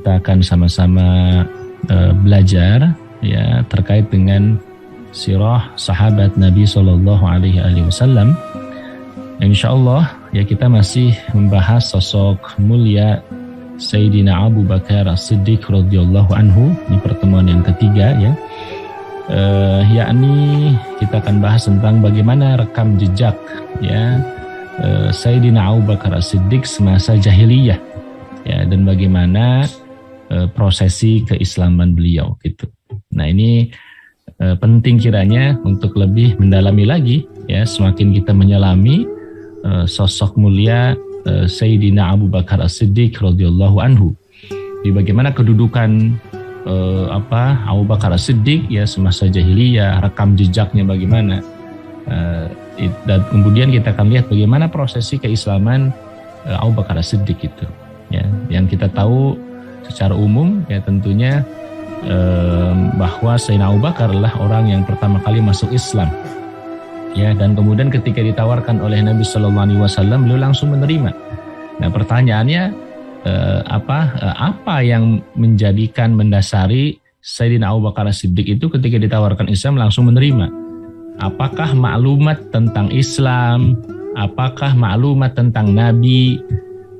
kita akan sama-sama belajar ya terkait dengan sirah sahabat Nabi Shallallahu Alaihi Wasallam. Insyaallah ya kita masih membahas sosok mulia Sayyidina Abu Bakar As-Siddiq radhiyallahu anhu di pertemuan yang ketiga ya. Yakni kita akan bahas tentang bagaimana rekam jejak ya Sayyidina Abu Bakar As-Siddiq semasa jahiliyah ya, dan bagaimana prosesi keislaman beliau gitu. Nah ini penting kiranya untuk lebih mendalami lagi ya, semakin kita menyelami sosok mulia Sayyidina Abu Bakar As-Siddiq radhiyallahu anhu, di bagaimana kedudukan Abu Bakar As-Siddiq ya semasa jahiliyah, rekam jejaknya bagaimana, dan kemudian kita akan lihat bagaimana prosesi keislaman Abu Bakar As-Siddiq itu ya, yang kita tahu secara umum ya tentunya bahwa Sayyidina Abu Bakar adalah orang yang pertama kali masuk Islam ya, dan kemudian ketika ditawarkan oleh Nabi Sallallahu Alaihi Wasallam beliau langsung menerima. Nah pertanyaannya apa yang mendasari Sayyidina Abu Bakar As-Siddiq itu ketika ditawarkan Islam langsung menerima? Apakah maklumat tentang Islam, apakah maklumat tentang Nabi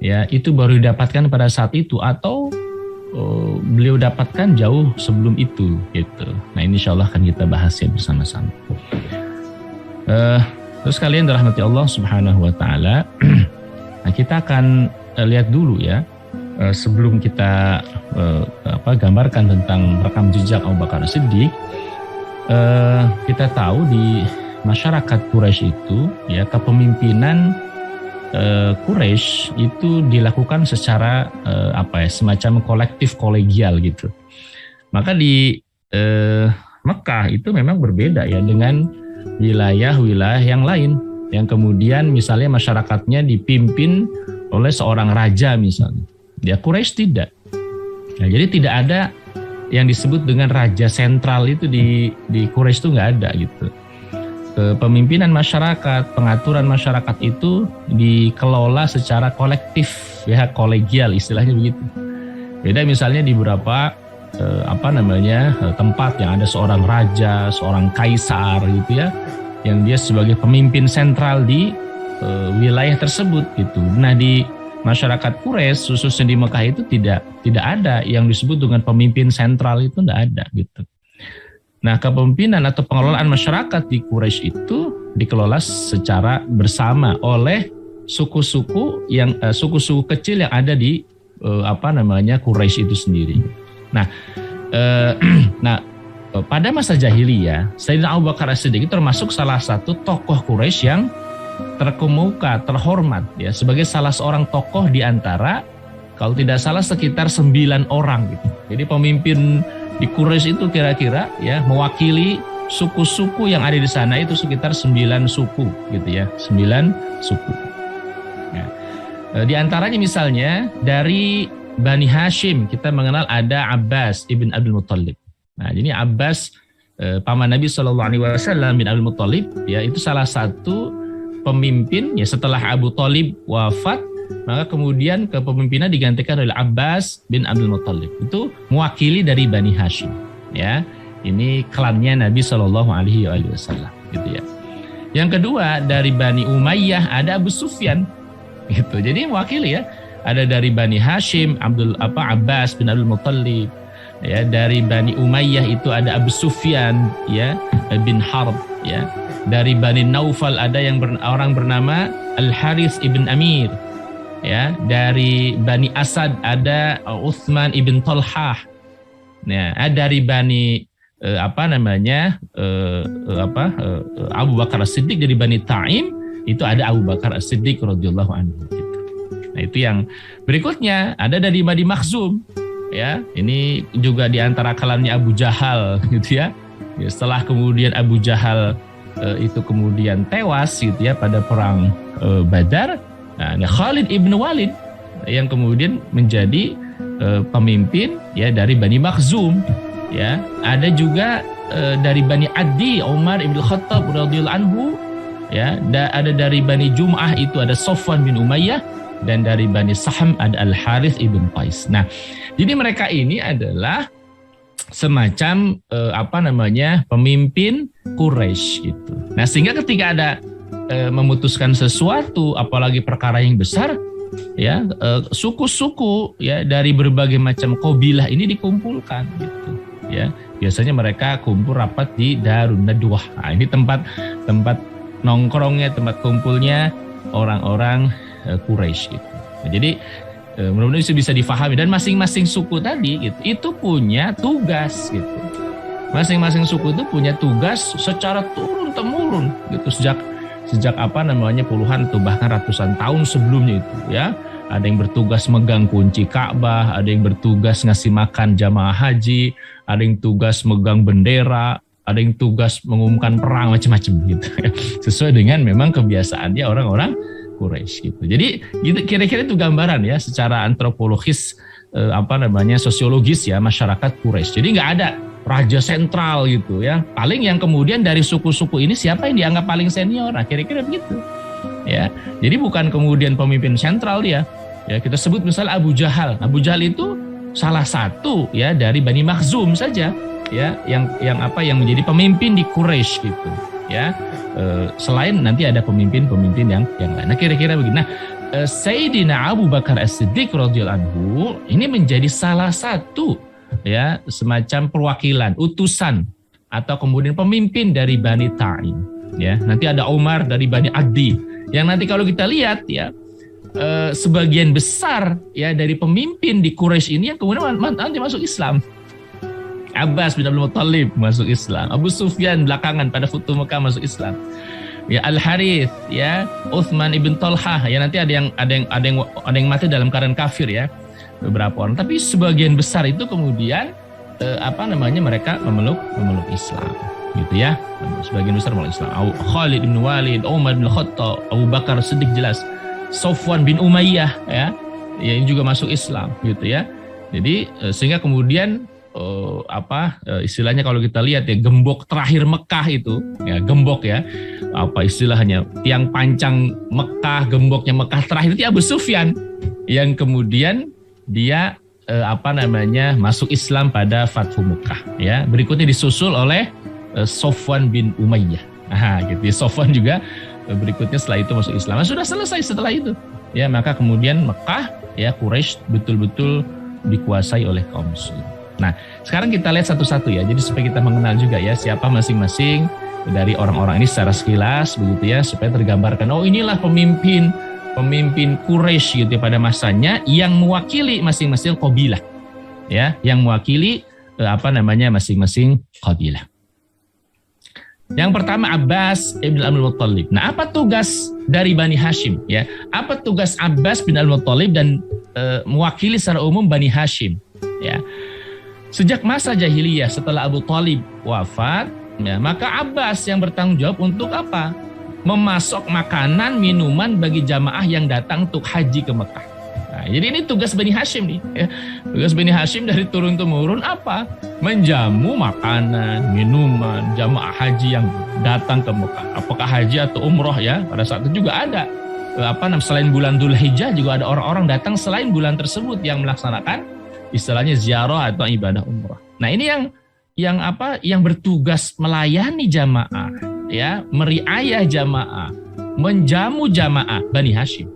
ya itu baru didapatkan pada saat itu, atau beliau dapatkan jauh sebelum itu gitu. Nah ini insyaallah akan kita bahas ya bersama-sama. Terus kalian dirahmati Allah Subhanahu wa taala. Nah kita akan lihat dulu ya, sebelum kita gambarkan tentang rekam jejak Abu Bakar As-Siddiq. Kita tahu di masyarakat Quraisy itu ya, kepemimpinan Quraisy itu dilakukan secara semacam kolektif kolegial gitu. Maka di Mekah itu memang berbeda ya dengan wilayah-wilayah yang lain, yang kemudian misalnya masyarakatnya dipimpin oleh seorang raja misalnya. Ya Quraisy tidak. Nah, jadi tidak ada yang disebut dengan raja sentral itu di Quraisy itu nggak ada gitu. Kepemimpinan masyarakat, pengaturan masyarakat itu dikelola secara kolektif ya, kolegial istilahnya begitu. Beda misalnya di beberapa tempat yang ada seorang raja, seorang kaisar gitu ya, yang dia sebagai pemimpin sentral di wilayah tersebut gitu. Nah di masyarakat Quraisy khususnya di Mekah itu tidak ada yang disebut dengan pemimpin sentral, itu tidak ada gitu. Nah kepemimpinan atau pengelolaan masyarakat di Quraisy itu dikelola secara bersama oleh suku-suku kecil yang ada di Quraisy itu sendiri. Nah, pada masa jahiliyah Sayyidina Abu Bakar As-Siddiq termasuk salah satu tokoh Quraisy yang terkemuka, terhormat ya, sebagai salah seorang tokoh di antara, kalau tidak salah sekitar 9 orang gitu. Jadi pemimpin di Quraisy itu kira-kira ya mewakili suku-suku yang ada di sana itu sekitar 9 suku gitu ya, 9 suku. Nah, di antaranya misalnya dari Bani Hashim kita mengenal ada Abbas ibn Abdul Muttalib. Nah, jadi Abbas paman Nabi Shallallahu Alaihi Wasallam bin Abdul Muttalib ya, itu salah satu pemimpin ya setelah Abu Thalib wafat, maka kemudian kepemimpinan digantikan oleh Abbas bin Abdul Muttalib. Itu mewakili dari Bani Hashim ya. Ini klannya Nabi Shallallahu Alaihi Wasallam gitu ya. Yang kedua dari Bani Umayyah ada Abu Sufyan gitu. Jadi mewakili ya. Ada dari Bani Hashim Abbas bin Abdul Muttalib. Ya, dari Bani Umayyah itu ada Abu Sufyan ya bin Harb ya. Dari Bani Naufal ada orang bernama Al-Harith ibn Amir. Ya, dari Bani Asad ada Uthman ibn Talhah. Nah, dari Bani Abu Bakar As-Siddiq dari Bani Ta'im itu ada Abu Bakar As-Siddiq radhiyallahu anhu gitu. Nah, itu yang berikutnya ada dari Bani Makhzum. Ya, ini juga di antara kalannya Abu Jahal gitu ya. Setelah kemudian Abu Jahal itu kemudian tewas gitu ya pada perang Badar. Nah, Khalid ibn Walid yang kemudian menjadi pemimpin ya dari Bani Makhzum. Ya, ada juga dari Bani Adi Umar ibn Khattab radhiyallahu anhu. Ya, ada dari Bani Jum'ah itu ada Sofwan bin Umayyah. dan dari Bani Sahm ada Al-Harith ibn Qais. Nah, jadi mereka ini adalah semacam pemimpin Quraisy gitu. Nah, sehingga ketika ada memutuskan sesuatu, apalagi perkara yang besar, ya suku-suku ya dari berbagai macam qabilah ini dikumpulkan gitu. Ya, biasanya mereka kumpul rapat di Darun Nadwah. Nah, ini tempat nongkrongnya, tempat kumpulnya orang-orang Quraisy gitu. Nah, jadi mudah-mudahan itu bisa difahami, dan masing-masing suku tadi gitu, itu punya tugas gitu. Masing-masing suku itu punya tugas secara turun-temurun gitu sejak puluhan atau bahkan ratusan tahun sebelumnya itu ya. Ada yang bertugas megang kunci Ka'bah, ada yang bertugas ngasih makan jamaah haji, ada yang tugas megang bendera, ada yang tugas mengumumkan perang, macam-macam gitu. Sesuai dengan memang kebiasaannya orang-orang Quraisy gitu. Jadi gitu, kira-kira itu gambaran ya secara antropologis sosiologis ya masyarakat Quraisy. Jadi nggak ada raja sentral gitu ya. Paling yang kemudian dari suku-suku ini siapa yang dianggap paling senior? Nah, kira-kira begitu. Ya. Jadi bukan kemudian pemimpin sentral dia. Ya, kita sebut misalnya Abu Jahal. Abu Jahal itu salah satu ya dari Bani Makhzum saja ya yang menjadi pemimpin di Quraisy gitu. Ya, selain nanti ada pemimpin-pemimpin yang lain. Nah, kira-kira begini. Nah, Sayyidina Abu Bakar As-Siddiq radhiyallahu anhu ini menjadi salah satu ya semacam perwakilan, utusan atau kemudian pemimpin dari Bani Ta'im. Ya, nanti ada Umar dari Bani Adi. Yang nanti kalau kita lihat ya sebagian besar ya dari pemimpin di Quraisy ini yang kemudian nanti masuk Islam. Abbas bin Abdul Muttalib masuk Islam. Abu Sufyan belakangan pada Futuh Mekah masuk Islam. Ya Al-Harith, ya Uthman ibn Talhah, ya nanti ada yang mati dalam keadaan kafir ya beberapa orang. Tapi sebagian besar itu kemudian mereka memeluk Islam, gitu ya. Sebagian besar memeluk Islam. Khalid bin Walid, Umar bin Khattab, Abu Bakar Siddiq jelas, Sofwan bin Umayyah ya ini juga masuk Islam, gitu ya. Jadi sehingga kemudian istilahnya kalau kita lihat ya gembok terakhir Mekah itu ya gembok ya istilahnya tiang pancang Mekah, gemboknya Mekah terakhir itu Abu Sufyan yang kemudian dia masuk Islam pada Fathu Mekah ya. Berikutnya disusul oleh Sofwan bin Umayyah. Gitu ya. Sofwan juga berikutnya setelah itu masuk Islam. Nah, sudah selesai setelah itu ya, maka kemudian Mekah ya Quraisy betul-betul dikuasai oleh kaum muslim. Nah, sekarang kita lihat satu-satu ya. Jadi supaya kita mengenal juga ya siapa masing-masing dari orang-orang ini secara sekilas begitu ya, supaya tergambarkan oh inilah pemimpin Quraisy gitu ya, pada masanya yang mewakili masing-masing qabilah. Ya, yang mewakili masing-masing qabilah. Yang pertama Abbas ibn Abdul Muttalib. Nah, apa tugas dari Bani Hashim ya? Apa tugas Abbas bin Abdul Muttalib dan mewakili secara umum Bani Hashim ya? Sejak masa jahiliyah setelah Abu Thalib wafat, ya, maka Abbas yang bertanggung jawab untuk apa? Memasok makanan, minuman bagi jamaah yang datang untuk haji ke Mekah. Nah, jadi ini tugas Bani Hashim nih. Ya. Tugas Bani Hashim dari turun-temurun apa? Menjamu makanan, minuman jamaah haji yang datang ke Mekah. Apakah haji atau umroh ya? Pada saat itu juga ada selain bulan Dzulhijjah juga ada orang-orang datang selain bulan tersebut yang melaksanakan istilahnya ziarah atau ibadah umrah. Nah, ini yang bertugas melayani jamaah, ya, meriayah jamaah, menjamu jamaah Bani Hashim.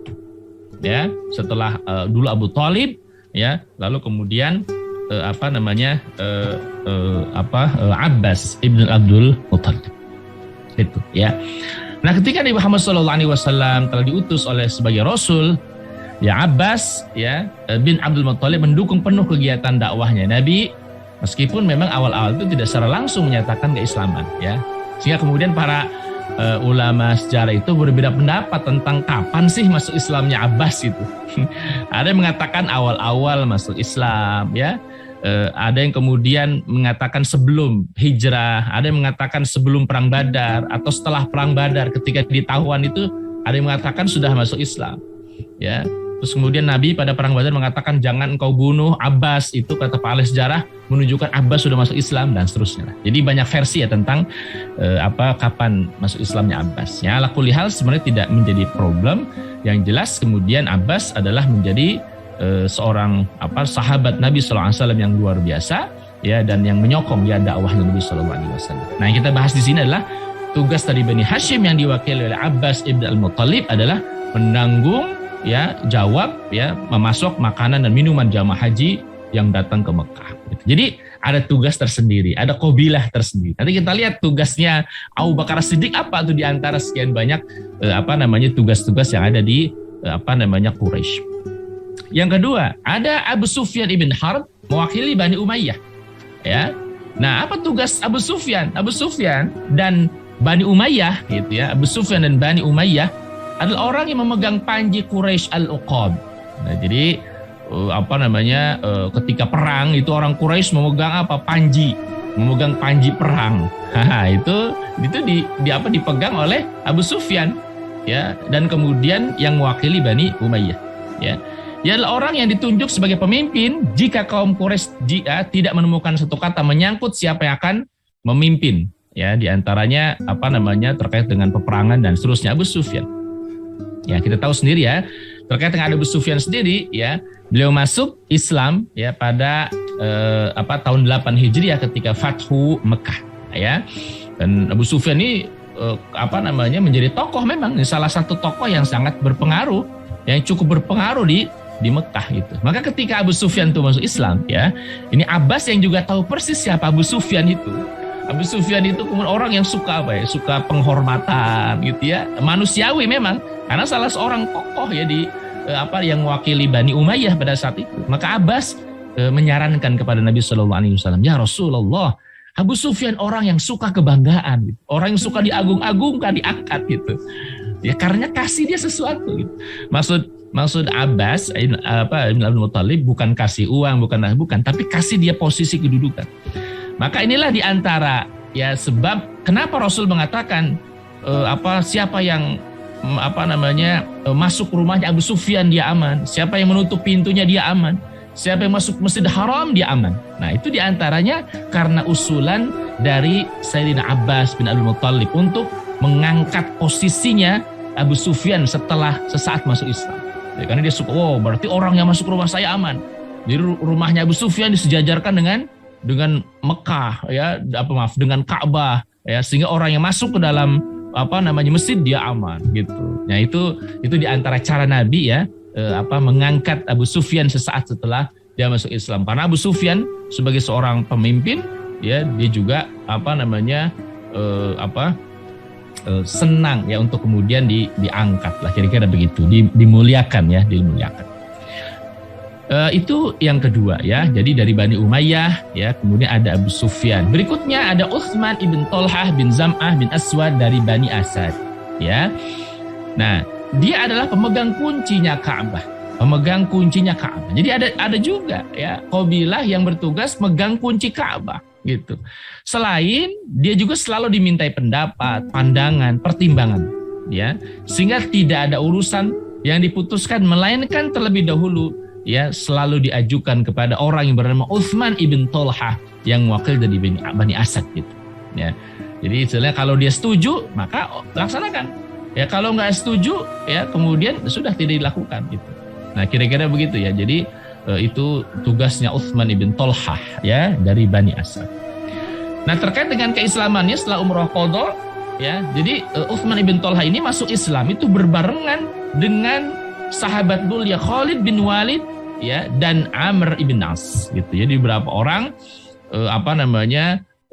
Ya, setelah dulu Abu Thalib, ya, lalu kemudian Abbas ibn Abdul Muttalib. Itu, ya. Nah, ketika Nabi Muhammad SAW telah diutus sebagai Rasul, ya Abbas ya bin Abdul Muttalib mendukung penuh kegiatan dakwahnya Nabi, meskipun memang awal-awal itu tidak secara langsung menyatakan keislaman ya. Sehingga kemudian para ulama sejarah itu berbeda pendapat tentang kapan sih masuk Islamnya Abbas itu. Ada yang mengatakan awal-awal masuk Islam ya. Ada yang kemudian mengatakan sebelum hijrah, ada yang mengatakan sebelum perang Badar atau setelah perang Badar ketika ditahuan itu ada yang mengatakan sudah masuk Islam. Ya. Terus kemudian Nabi pada perang Badar mengatakan jangan engkau bunuh Abbas, itu kata para ahli sejarah menunjukkan Abbas sudah masuk Islam dan seterusnya. Jadi banyak versi ya tentang kapan masuk Islamnya Abbas. Ya, ala kulli hal sebenarnya tidak menjadi problem. Yang jelas kemudian Abbas adalah menjadi seorang sahabat Nabi SAW yang luar biasa ya, dan yang menyokong ya dakwahnya Nabi SAW. Nah, yang kita bahas di sini adalah tugas dari Bani Hashim yang diwakili oleh Abbas ibn al-Muttalib adalah menanggung ya, jawab ya, memasok makanan dan minuman jamaah haji yang datang ke Mekah. Jadi ada tugas tersendiri, ada qabilah tersendiri. Nanti kita lihat tugasnya Abu Bakar As-Siddiq apa tuh di antara sekian banyak tugas-tugas yang ada di Quraisy. Yang kedua, ada Abu Sufyan ibn Harb mewakili Bani Umayyah. Ya. Nah, apa tugas Abu Sufyan? Abu Sufyan dan Bani Umayyah gitu ya. Abu Sufyan dan Bani Umayyah adalah orang yang memegang panji Quraisy Al-Uqab. Nah, jadi ketika perang itu orang Quraisy memegang panji, memegang panji perang. itu dipegang oleh Abu Sufyan ya, dan kemudian yang mewakili Bani Umayyah ya. Dia adalah orang yang ditunjuk sebagai pemimpin jika kaum Quraisy tidak menemukan satu kata menyangkut siapa yang akan memimpin ya, di antaranya terkait dengan peperangan dan seterusnya. Abu Sufyan. Ya, kita tahu sendiri ya, terkait dengan Abu Sufyan sendiri ya, beliau masuk Islam ya pada tahun 8 Hijriah ketika Fathu Mekah ya. Dan Abu Sufyan ini menjadi tokoh, memang salah satu tokoh yang sangat berpengaruh, yang cukup berpengaruh di Mekah gitu. Maka ketika Abu Sufyan itu masuk Islam ya, ini Abbas yang juga tahu persis siapa Abu Sufyan itu. Abu Sufyan itu kemudian orang yang suka suka penghormatan gitu ya, manusiawi memang, karena salah seorang tokoh ya yang mewakili Bani Umayyah pada saat itu. Maka Abbas menyarankan kepada Nabi SAW, ya Rasulullah, Abu Sufyan orang yang suka kebanggaan, gitu. Orang yang suka diagung-agungkan, diangkat gitu. Ya karena kasih dia sesuatu gitu. Maksud Abbas Ibn Abdul Muttalib bukan kasih uang, bukan, tapi kasih dia posisi kedudukan. Maka inilah diantara ya sebab kenapa Rasul mengatakan siapa yang masuk rumahnya Abu Sufyan dia aman, siapa yang menutup pintunya dia aman, siapa yang masuk Masjidil Haram dia aman. Nah, itu diantaranya karena usulan dari Sayyidina Abbas bin Abdul Muttalib untuk mengangkat posisinya Abu Sufyan setelah sesaat masuk Islam. Ya, karena dia suka, berarti orang yang masuk rumah saya aman. Jadi rumahnya Abu Sufyan disejajarkan dengan Mekah ya, dengan Ka'bah ya, sehingga orang yang masuk ke dalam masjid dia aman gitu. Nah, itu diantara cara Nabi ya mengangkat Abu Sufyan sesaat setelah dia masuk Islam. Karena Abu Sufyan sebagai seorang pemimpin ya, dia juga senang ya untuk kemudian diangkat lah, kira-kira begitu, dimuliakan. Itu yang kedua ya. Jadi dari Bani Umayyah ya, kemudian ada Abu Sufyan. Berikutnya ada Utsman ibn Tolhah bin Zam'ah bin Aswad dari Bani Asad ya. Nah, dia adalah pemegang kuncinya Ka'bah. Jadi ada juga ya qabilah yang bertugas megang kunci Ka'bah gitu. Selain dia juga selalu dimintai pendapat, pandangan, pertimbangan ya. Sehingga tidak ada urusan yang diputuskan melainkan terlebih dahulu ya selalu diajukan kepada orang yang bernama Utsman ibn Tolhah yang mewakili dari Bani Asad gitu ya. Jadi istilahnya kalau dia setuju maka laksanakan ya, kalau nggak setuju ya kemudian sudah tidak dilakukan gitu. Nah, kira-kira begitu ya. Jadi itu tugasnya Utsman ibn Tolhah ya dari Bani Asad. Nah, terkait dengan keislamannya setelah umrah qadha ya, jadi Utsman ibn Tolhah ini masuk Islam itu berbarengan dengan sahabat mulia Khalid bin Walid ya dan Amr ibn As gitu. Jadi beberapa orang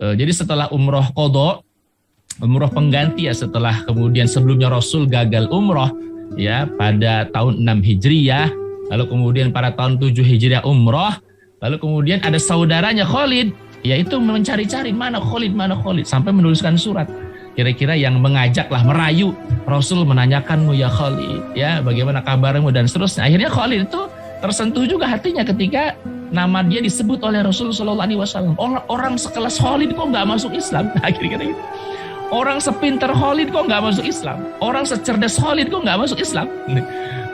jadi setelah umrah qadha, umrah pengganti ya, setelah kemudian sebelumnya Rasul gagal umrah ya pada tahun 6 Hijriah, lalu kemudian pada tahun 7 Hijriah umrah, lalu kemudian ada saudaranya Khalid yaitu mencari-cari mana Khalid sampai menuliskan surat kira-kira yang mengajaklah, merayu Rasul, menanyakanmu ya Khalid ya bagaimana kabarmu dan seterusnya. Akhirnya Khalid itu tersentuh juga hatinya ketika nama dia disebut oleh Rasul Shallallahu Alaihi Wasallam. Orang sekelas Khalid kok nggak masuk Islam? Kira-kira gitu. Orang sepinter Khalid kok nggak masuk Islam? Orang secerdas Khalid kok nggak masuk Islam?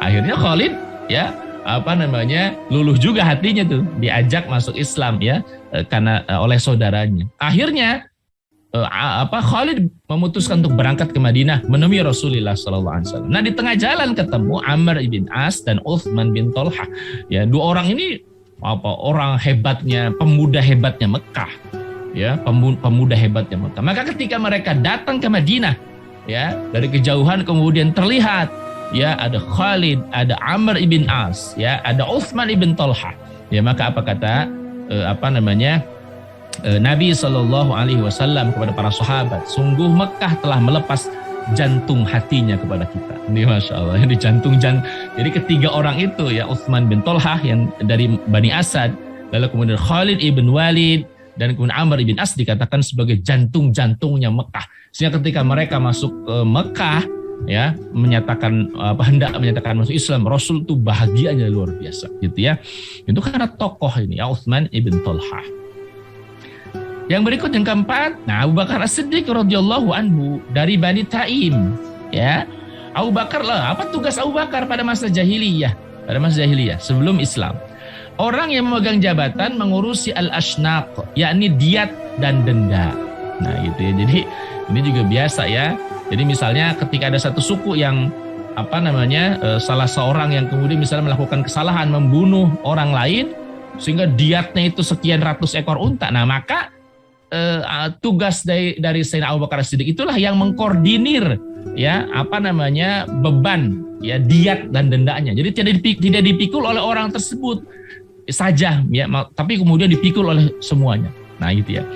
Akhirnya Khalid ya luluh juga hatinya tuh, diajak masuk Islam ya karena oleh saudaranya. Akhirnya Khalid memutuskan untuk berangkat ke Madinah menemui Rasulullah SAW. Nah, di tengah jalan ketemu Amr ibn As dan Uthman bin Tolhah. Ya, dua orang ini orang hebatnya, pemuda hebatnya Mekah. Ya, pemuda hebatnya Mekah. Maka ketika mereka datang ke Madinah, ya, dari kejauhan kemudian terlihat ya ada Khalid, ada Amr ibn As, ya, ada Uthman ibn Tolhah. Ya, maka apa kata Nabi SAW kepada para sahabat, sungguh Mekah telah melepas jantung hatinya kepada kita. Ini Masya Allah, ini jadi ketiga orang itu ya, Uthman bin Tolhah yang dari Bani Asad, lalu kemudian Khalid ibn Walid, dan kemudian Amr ibn As dikatakan sebagai jantung-jantungnya Mekah. Sehingga ketika mereka masuk ke Mekah, ya, hendak menyatakan masuk Islam, Rasul itu bahagianya luar biasa, gitu ya. Itu karena tokoh ini ya, Uthman ibn Tolhah. Yang berikut yang keempat, nah Abu Bakar As-Siddiq radhiyallahu anhu dari Bani Taim, ya. Abu Bakar lah, apa tugas Abu Bakar pada masa jahiliyah? Pada masa jahiliyah sebelum Islam. Orang yang memegang jabatan mengurusi al-ashnaq, yakni diat dan denda. Nah, gitu ya. Jadi ini juga biasa ya. Jadi misalnya ketika ada satu suku yang salah seorang yang kemudian misalnya melakukan kesalahan membunuh orang lain sehingga diatnya itu sekian ratus ekor unta. Nah, maka tugas dari Sayyidina Abu Bakar As-Siddiq itulah yang mengkoordinir ya beban ya diat dan dendanya. Jadi tidak dipikul oleh orang tersebut saja ya, tapi kemudian dipikul oleh semuanya. Nah, gitu ya.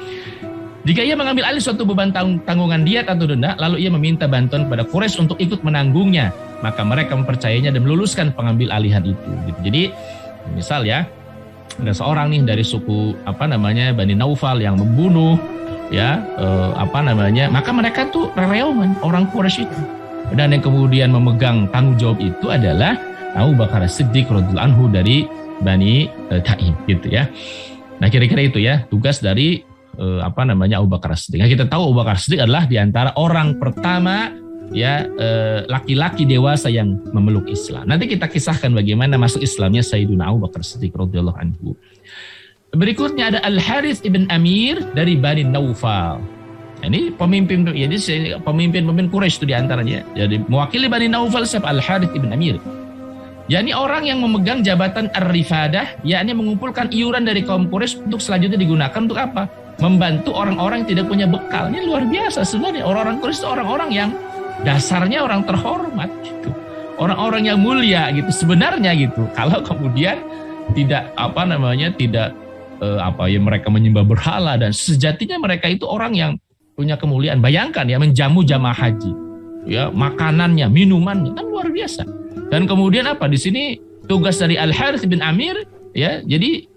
Jika ia mengambil alih suatu beban tanggungan diat atau denda, lalu ia meminta bantuan kepada Quraisy untuk ikut menanggungnya, maka mereka mempercayainya dan meluluskan pengambil alihan itu. Gitu. Jadi misal ya, ada seorang nih dari suku Bani Naufal yang membunuh ya maka mereka tuh rerewangan orang Quraisy itu, dan yang kemudian memegang tanggung jawab itu adalah Abu Bakar As-Siddiq radhiyallahu anhu dari Bani Taim, gitu ya. Nah, kira-kira itu ya tugas dari Abu Bakar As-Siddiq. Nah, kita tahu Abu Bakar As-Siddiq adalah diantara orang pertama ya laki-laki dewasa yang memeluk Islam. Nanti kita kisahkan bagaimana masuk Islamnya Sayyidina Abu Bakar As-Siddiq radhiyallahu anhu. Berikutnya ada Al-Harith ibn Amir dari Bani Naufal. Ini pemimpin Quraisy itu diantaranya. Jadi mewakili Bani Naufal siapa? Al-Harith ibn Amir. yakni orang yang memegang jabatan ar-rifadah, yakni mengumpulkan iuran dari kaum Quraisy untuk selanjutnya digunakan untuk apa? Membantu orang-orang yang tidak punya bekal. Ini luar biasa sebenarnya. Orang-orang Quraisy itu orang-orang yang dasarnya orang terhormat gitu. Orang-orang yang mulia gitu sebenarnya gitu. Kalau kemudian tidak mereka menyembah berhala, dan sejatinya mereka itu orang yang punya kemuliaan. Bayangkan ya, menjamu jamaah haji. Ya, makanannya, minumannya kan luar biasa. Dan kemudian apa di sini tugas dari Al-Harith bin Amir ya, jadi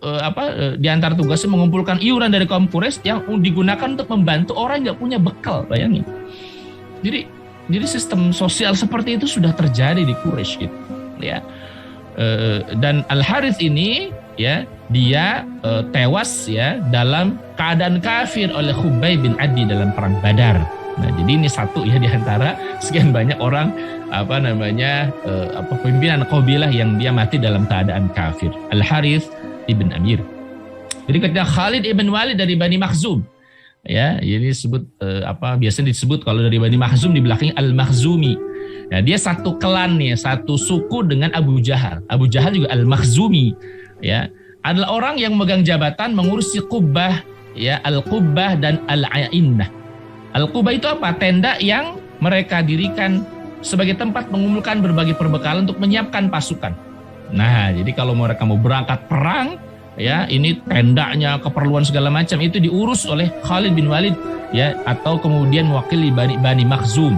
di antara tugasnya mengumpulkan iuran dari kaum Quraisy yang digunakan untuk membantu orang yang nggak punya bekal, bayangin. Jadi sistem sosial seperti itu sudah terjadi di Quraisy gitu, ya. Dan Al-Harith ini ya, dia tewas ya dalam keadaan kafir oleh Khubayb bin Adi dalam perang Badar. Nah, jadi ini satu ya di antara sekian banyak orang pimpinan qabilah yang dia mati dalam keadaan kafir. Al-Harith ibn Amir. Jadi ketika Khalid ibn Walid dari Bani Makhzum, ya, ini disebut biasanya disebut kalau dari Bani Makhzum di belakangnya Al-Makhzumi. Nah, dia satu klan nih, satu suku dengan Abu Jahal. Abu Jahal juga Al-Makhzumi, ya. Adalah orang yang memegang jabatan mengurusi Qubbah, ya, Al-Qubbah dan Al-Ainnah. Al-Qubbah itu apa? Tenda yang mereka dirikan sebagai tempat mengumpulkan berbagai perbekalan untuk menyiapkan pasukan. Nah, jadi kalau mereka mau berangkat perang, ya, ini tendanya, keperluan segala macam itu diurus oleh Khalid bin Walid, ya, atau kemudian mewakili Bani Makhzum.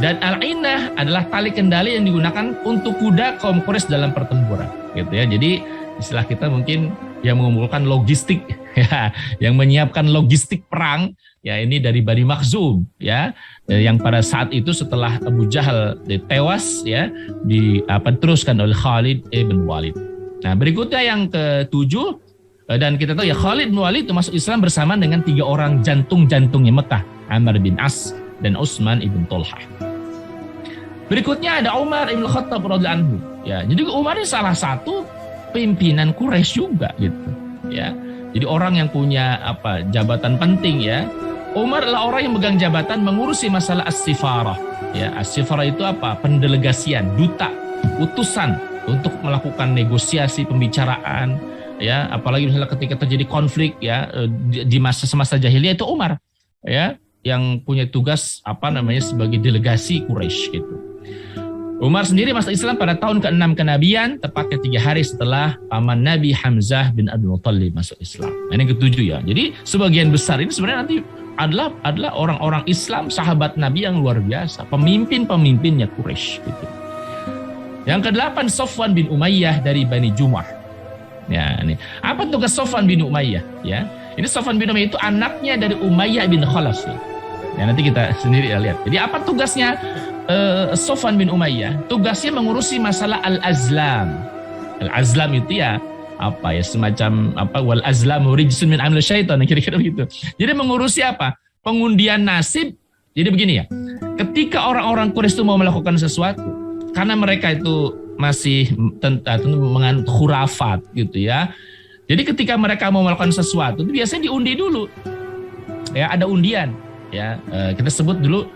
Dan Al-Ainnah adalah tali kendali yang digunakan untuk kuda kaum Quraisy dalam pertempuran, gitu ya. Jadi istilah kita mungkin yang mengumpulkan logistik, ya, yang menyiapkan logistik perang, ya, ini dari Bani Makhzum, ya, yang pada saat itu setelah Abu Jahal tewas, ya, diteruskan oleh Khalid ibn Walid. Nah, berikutnya yang ketujuh, dan kita tahu ya Khalid bin Walid itu masuk Islam bersama dengan 3 orang jantung-jantungnya Mekah, Amr bin As dan Utsman ibn Tolhah. Berikutnya ada Umar ibn Khattab radhiyallahu anhu. Ya, jadi Umar ini salah satu pimpinan Quraisy juga gitu. Ya. Jadi orang yang punya jabatan penting ya. Umar adalah orang yang megang jabatan mengurusi masalah as-sifarah. Ya, as-sifarah itu apa? Pendelegasian, duta, utusan untuk melakukan negosiasi, pembicaraan, ya, apalagi misalnya ketika terjadi konflik ya di semasa jahiliyah itu Umar ya yang punya tugas sebagai delegasi Quraisy gitu. Umar sendiri masuk Islam pada tahun ke-6 kenabian, tepatnya 3 hari setelah paman Nabi Hamzah bin Abdul Muttalib masuk Islam. Ini yang ke-7 ya. Jadi sebagian besar ini sebenarnya nanti adalah orang-orang Islam, sahabat Nabi yang luar biasa, pemimpin-pemimpinnya Quraisy gitu. Yang ke-8 Safwan bin Umayyah dari Bani Jumah. Ya, ini. Apa tugas Safwan bin Umayyah? Ya. Ini Safwan bin Umayyah itu anaknya dari Umayyah bin Khalaf. Ya, nanti kita sendiri lihat. Jadi apa tugasnya Safwan bin Umayyah? Tugasnya mengurusi masalah al-azlam. Al-azlam itu ya semacam wal azlamu rijsun min amil syaitan, kira-kira begitu. Jadi mengurusi pengundian nasib. Jadi begini ya. Ketika orang-orang Quraisy itu mau melakukan sesuatu, karena mereka itu masih tentu menganut khurafat gitu ya. Jadi ketika mereka mau melakukan sesuatu itu biasanya diundi dulu. Ya, ada undian ya. Kita sebut dulu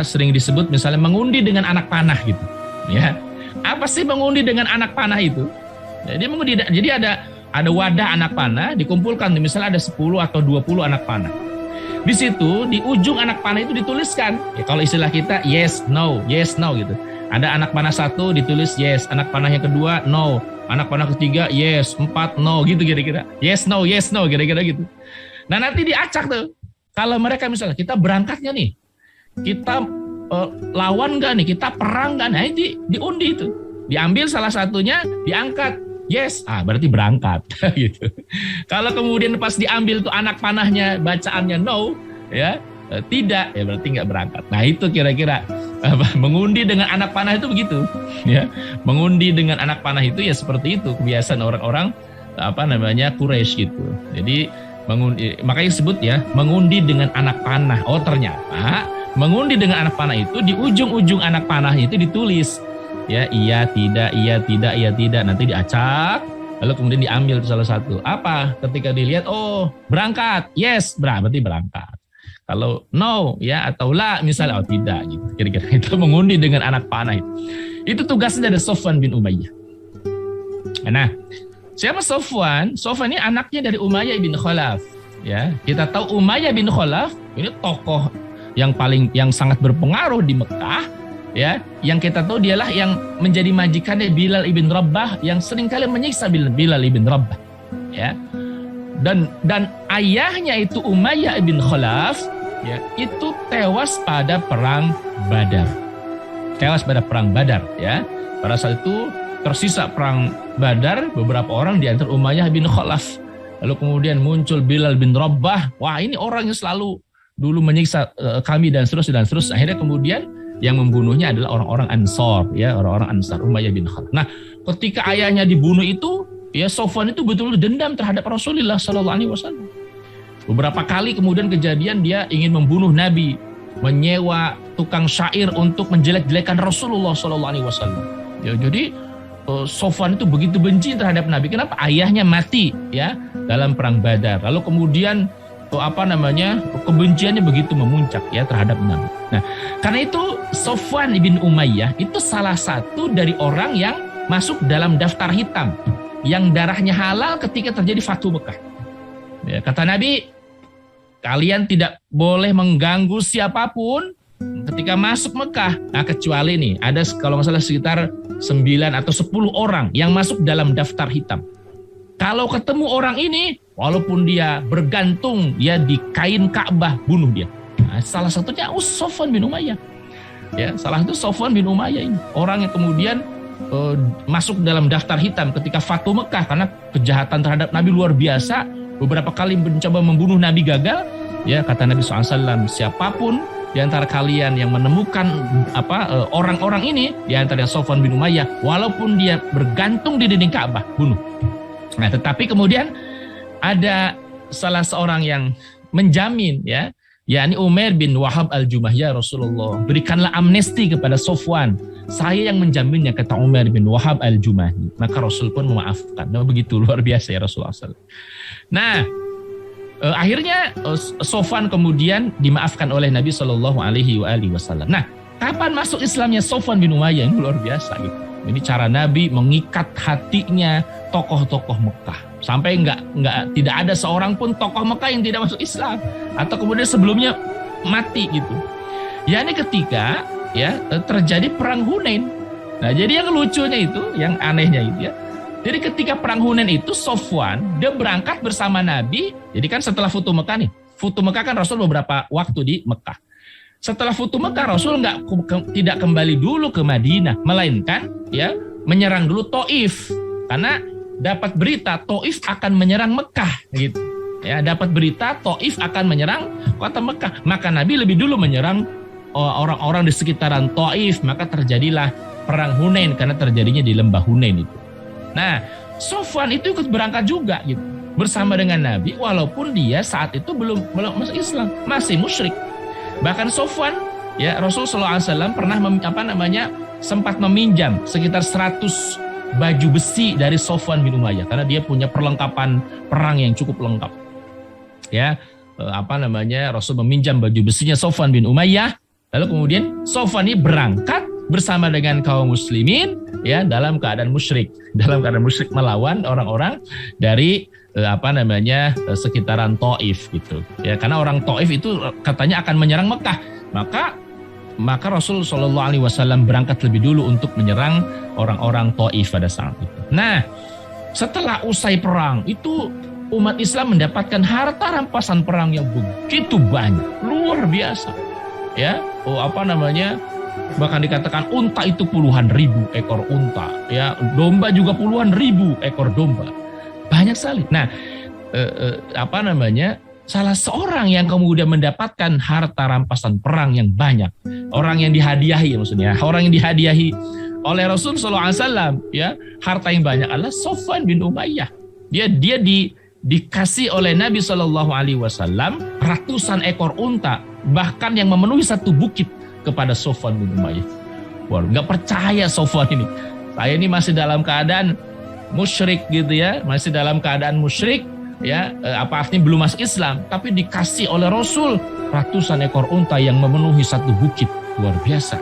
sering disebut misalnya mengundi dengan anak panah gitu. Ya. Apa sih mengundi dengan anak panah itu? Jadi ada wadah anak panah dikumpulkan, misalnya ada 10 atau 20 anak panah. Di situ di ujung anak panah itu dituliskan, ya kalau istilah kita yes no gitu. Ada anak panah 1 ditulis yes, anak panah yang kedua no, anak panah ketiga yes, 4 no gitu kira-kira. Yes no kira-kira gitu. Nah nanti diacak tuh. Kalau mereka misalnya kita berangkatnya nih, kita lawan nggak nih, kita perang nggak, nah ini diundi itu. Diambil salah satunya, diangkat. Yes, berarti berangkat gitu. Kalau kemudian pas diambil tuh anak panahnya bacaannya no, ya tidak, ya berarti nggak berangkat. Nah itu kira-kira mengundi dengan anak panah itu begitu, ya. Mengundi dengan anak panah itu ya seperti itu kebiasaan orang-orang Quraisy gitu. Jadi makanya disebut ya mengundi dengan anak panah. Oh ternyata mengundi dengan anak panah itu di ujung-ujung anak panahnya itu ditulis. Ya, iya, tidak, nanti diacak, lalu kemudian diambil salah satu. Ketika dilihat, oh berangkat, yes, berarti berangkat. Kalau no, ya atau la, misalnya, oh tidak, gitu. Kira-kira itu mengundi dengan anak panah itu. Itu tugasnya dari Safwan bin Umayyah. Nah, siapa Safwan? Safwan ini anaknya dari Umayyah bin Khalaf. Ya, kita tahu Umayyah bin Khalaf ini tokoh yang sangat berpengaruh di Mekah. Ya, yang kita tahu dialah yang menjadi majikannya Bilal ibn Rabah yang seringkali menyiksa Bilal ibn Rabah. Ya. Dan ayahnya itu Umayyah ibn Khalaf, ya, itu tewas pada perang Badar. Ya. Pada saat itu tersisa perang Badar beberapa orang di antara Umayyah bin Khalaf. Lalu kemudian muncul Bilal bin Rabah. Wah, ini orang yang selalu dulu menyiksa kami dan seterusnya. Akhirnya kemudian yang membunuhnya adalah orang-orang Ansar, ya, orang-orang Ansar Umayyah bin Khalaf. Nah, ketika ayahnya dibunuh itu, ya Safwan itu betul-betul dendam terhadap Rasulullah SAW. Beberapa kali kemudian kejadian dia ingin membunuh Nabi, menyewa tukang syair untuk menjelek-jelekan Rasulullah SAW. Ya, jadi Safwan itu begitu benci terhadap Nabi. Kenapa? Ayahnya mati, ya, dalam perang Badar. Lalu kemudian kebenciannya begitu memuncak ya terhadap Nabi. Nah, karena itu Safwan bin Umayyah itu salah satu dari orang yang masuk dalam daftar hitam yang darahnya halal ketika terjadi Fathu Mekah. Ya, kata Nabi, kalian tidak boleh mengganggu siapapun ketika masuk Mekah. Nah, kecuali nih ada kalau nggak salah sekitar 9 atau 10 orang yang masuk dalam daftar hitam. Kalau ketemu orang ini, walaupun dia bergantung ya di kain Ka'bah, bunuh dia. Nah, salah satunya Safwan bin Umayyah. Ya, salah satu Safwan bin Umayyah ini orang yang kemudian masuk dalam daftar hitam ketika Fathu Mekah karena kejahatan terhadap Nabi luar biasa. Beberapa kali mencoba membunuh Nabi gagal. Ya, kata Nabi SAW, siapapun di antara kalian yang menemukan orang-orang ini, di antara Safwan bin Umayyah, walaupun dia bergantung di dinding Ka'bah, bunuh. Nah, tetapi kemudian ada salah seorang yang menjamin, yakni Umair bin Wahab al-Jumah, ya Rasulullah, berikanlah amnesti kepada Safwan saya yang menjaminnya, kata Umar bin Wahab al-Jumahi. Maka Rasul pun memaafkan. Nah, begitu luar biasa ya Rasulullah SAW. Nah, akhirnya Sofwan kemudian dimaafkan oleh Nabi Shallallahu Alaihi Wasallam. Nah, kapan masuk Islamnya Sofwan bin Umayyah? Ini luar biasa gitu. Ini cara Nabi mengikat hatinya tokoh-tokoh Mekah sampai tidak ada seorang pun tokoh Mekah yang tidak masuk Islam atau kemudian sebelumnya mati gitu. Ya ini ketika ya terjadi perang Hunain. Nah jadi yang lucunya itu, yang anehnya itu ya. Jadi ketika perang Hunain itu Sofwan dia berangkat bersama Nabi. Jadi kan setelah Futuh Mekah nih. Futuh Mekah kan Rasul beberapa waktu di Mekah. Setelah Futuh Mekah Rasul tidak kembali dulu ke Madinah, melainkan ya menyerang dulu Taif karena dapat berita Taif akan menyerang Mekah gitu. Ya, dapat berita Taif akan menyerang kota Mekah. Maka Nabi lebih dulu menyerang orang-orang di sekitaran Taif, maka terjadilah perang Hunain karena terjadinya di lembah Hunain itu. Nah, Sofwan itu ikut berangkat juga gitu bersama dengan Nabi walaupun dia saat itu belum masuk Islam, masih musyrik. Bahkan Sofwan ya Rasul sallallahu alaihi wasallam pernah sempat meminjam sekitar 100 baju besi dari Sofwan bin Umayyah karena dia punya perlengkapan perang yang cukup lengkap. Ya, Rasul meminjam baju besinya Sofwan bin Umayyah, lalu kemudian Sofwan ini berangkat bersama dengan kaum muslimin ya dalam keadaan musyrik melawan orang-orang dari sekitaran Taif gitu. Ya, karena orang Taif itu katanya akan menyerang Mekah. Maka Rasul Shallallahu Alaihi Wasallam berangkat lebih dulu untuk menyerang orang-orang Taif pada saat itu. Nah, setelah usai perang itu umat Islam mendapatkan harta rampasan perang yang begitu banyak, luar biasa. Ya, bahkan dikatakan unta itu puluhan ribu ekor unta, ya, domba juga puluhan ribu ekor domba. Banyak sekali. Nah, salah seorang yang kemudian mendapatkan harta rampasan perang yang banyak, orang yang dihadiahi oleh Rasul sallallahu alaihi wasallam, ya, harta yang banyak adalah Sofwan bin Umayyah. Dia dikasih oleh Nabi sallallahu alaihi wasallam ratusan ekor unta, bahkan yang memenuhi satu bukit kepada Sofwan bin Umayyah. Wah, nggak percaya Sofwan ini. Saya ini masih dalam keadaan musyrik gitu ya, masih dalam keadaan musyrik ya, artinya belum masuk Islam, tapi dikasih oleh Rasul ratusan ekor unta yang memenuhi satu bukit, luar biasa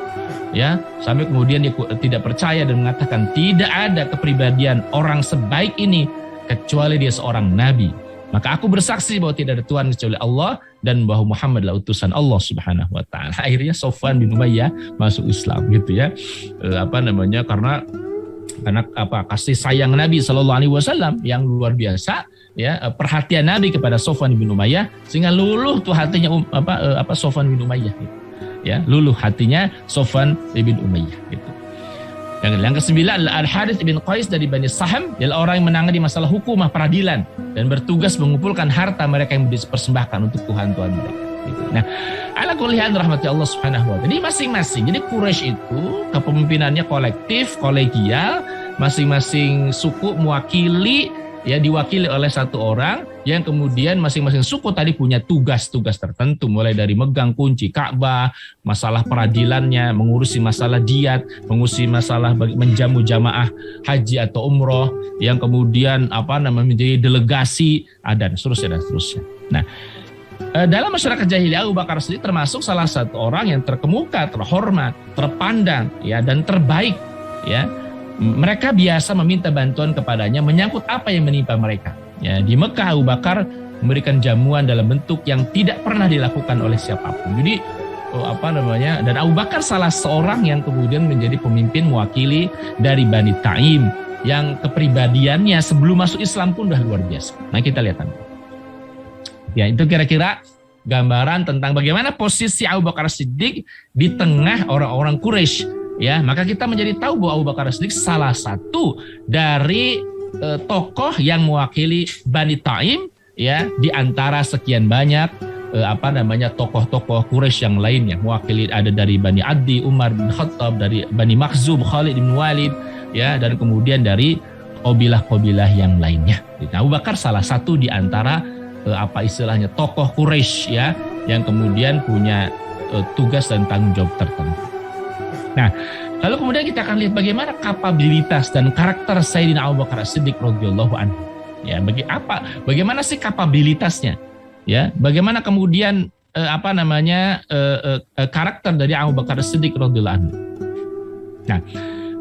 ya, sampai kemudian dia tidak percaya dan mengatakan tidak ada kepribadian orang sebaik ini kecuali dia seorang nabi. Maka aku bersaksi bahwa tidak ada Tuhan kecuali Allah dan bahwa Muhammad adalah utusan Allah Subhanahu wa taala. Akhirnya Sofwan bin Umayyah masuk Islam gitu ya. Karena kasih sayang Nabi Shallallahu Alaihi Wasallam yang luar biasa ya, perhatian Nabi kepada Sofwan bin Umayyah sehingga luluh tuh hatinya Sofwan bin Umayyah gitu. Ya, luluh hatinya Sofwan bin Umayyah gitu. Yang ke-9 Al-Harits bin Qais dari Bani Saham, adalah orang yang menangani masalah hukumah peradilan dan bertugas mengumpulkan harta mereka yang dipersembahkan untuk Tuhan-Tuhan mereka. Gitu. Nah, ala kulli hal rahmati Allah Subhanahu wa taala. Jadi masing-masing, jadi Quraisy itu kepemimpinannya kolektif, kolegial, masing-masing suku mewakili ya, diwakili oleh satu orang yang kemudian masing-masing suku tadi punya tugas-tugas tertentu, mulai dari megang kunci Ka'bah, masalah peradilannya, mengurusi masalah diat, mengurusi masalah menjamu jamaah haji atau umroh, yang kemudian menjadi delegasi dan seterusnya. Nah, dalam masyarakat jahiliyah Abu Bakar Siddiq termasuk salah satu orang yang terkemuka, terhormat, terpandang ya, dan terbaik ya. Mereka biasa meminta bantuan kepadanya menyangkut apa yang menimpa mereka. Ya, di Mekah Abu Bakar memberikan jamuan dalam bentuk yang tidak pernah dilakukan oleh siapapun. Jadi dan Abu Bakar salah seorang yang kemudian menjadi pemimpin mewakili dari Bani Taim yang kepribadiannya sebelum masuk Islam pun udah luar biasa. Nah, kita lihat nanti. Ya, itu kira-kira gambaran tentang bagaimana posisi Abu Bakar Siddiq di tengah orang-orang Quraisy. Ya, maka kita menjadi tahu bahwa Abu Bakar Siddiq salah satu dari tokoh yang mewakili Bani Taim ya, di antara sekian banyak tokoh-tokoh Quraisy yang lainnya. Mewakili ada dari Bani Adi, Umar bin Khattab, dari Bani Makhzum, Khalid bin Walid ya, dan kemudian dari kabilah-kabilah yang lainnya. Nah, Abu Bakar salah satu di antara tokoh Quraisy ya, yang kemudian punya tugas dan tanggung jawab tertentu. Nah, lalu kemudian kita akan lihat bagaimana kapabilitas dan karakter Sayyidina Abu Bakar As-Siddiq radhiyallahu anhu. Ya, bagaimana sih kapabilitasnya? Ya, bagaimana kemudian karakter dari Abu Bakar As-Siddiq radhiyallahu anhu. Nah,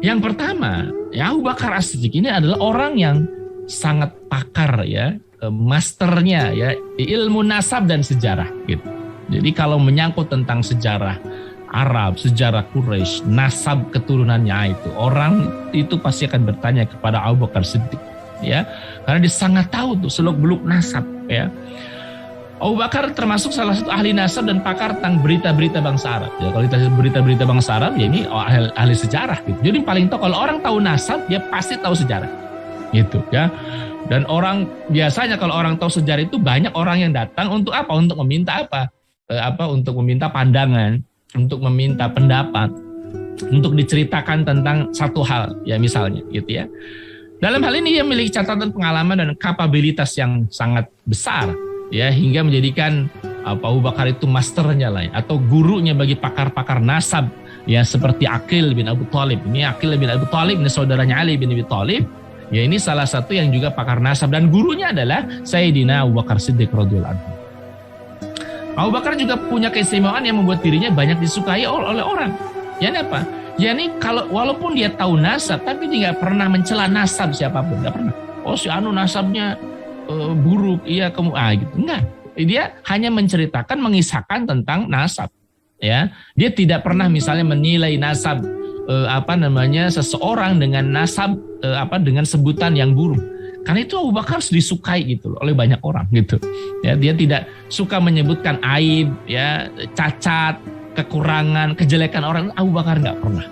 yang pertama, ya Abu Bakar As-Siddiq ini adalah orang yang sangat pakar ya, masternya ya ilmu nasab dan sejarah gitu. Jadi kalau menyangkut tentang sejarah Arab, sejarah Quraisy, nasab keturunannya itu, orang itu pasti akan bertanya kepada Abu Bakar Siddiq ya, karena dia sangat tahu tuh seluk-beluk nasab ya. Abu Bakar termasuk salah satu ahli nasab dan pakar tentang berita-berita bangsa Arab ya. Kalau kita berita-berita bangsa Arab ya ini ahli sejarah gitu. Jadi paling tahu, kalau orang tahu nasab dia pasti tahu sejarah gitu ya. Dan orang biasanya kalau orang tahu sejarah itu banyak orang yang datang untuk apa? Untuk meminta apa? Untuk meminta pandangan, untuk meminta pendapat, untuk diceritakan tentang satu hal ya misalnya gitu ya. Dalam hal ini dia memiliki catatan pengalaman dan kapabilitas yang sangat besar ya, hingga menjadikan Abu Bakar itu masternya lah ya, atau gurunya bagi pakar-pakar nasab ya, seperti Aqil bin Abu Thalib. Ini Aqil bin Abu Thalib, ini saudaranya Ali bin Abi Thalib. Ya, ini salah satu yang juga pakar nasab dan gurunya adalah Sayyidina Abu Bakar Siddiq radhiyallahu anhu. Abu Bakar juga punya keistimewaan yang membuat dirinya banyak disukai oleh orang. Ya apa? Ya ini kalau walaupun dia tahu nasab, tapi dia nggak pernah mencela nasab siapapun, nggak pernah. Oh si anu nasabnya buruk, iya kamu gitu. Enggak. Dia hanya menceritakan, mengisahkan tentang nasab. Ya, dia tidak pernah misalnya menilai nasab seseorang dengan nasab dengan sebutan yang buruk. Karena itu Abu Bakar harus disukai gitu loh, oleh banyak orang gitu. Ya, dia tidak suka menyebutkan aib, ya, cacat, kekurangan, kejelekan orang. Abu Bakar nggak pernah.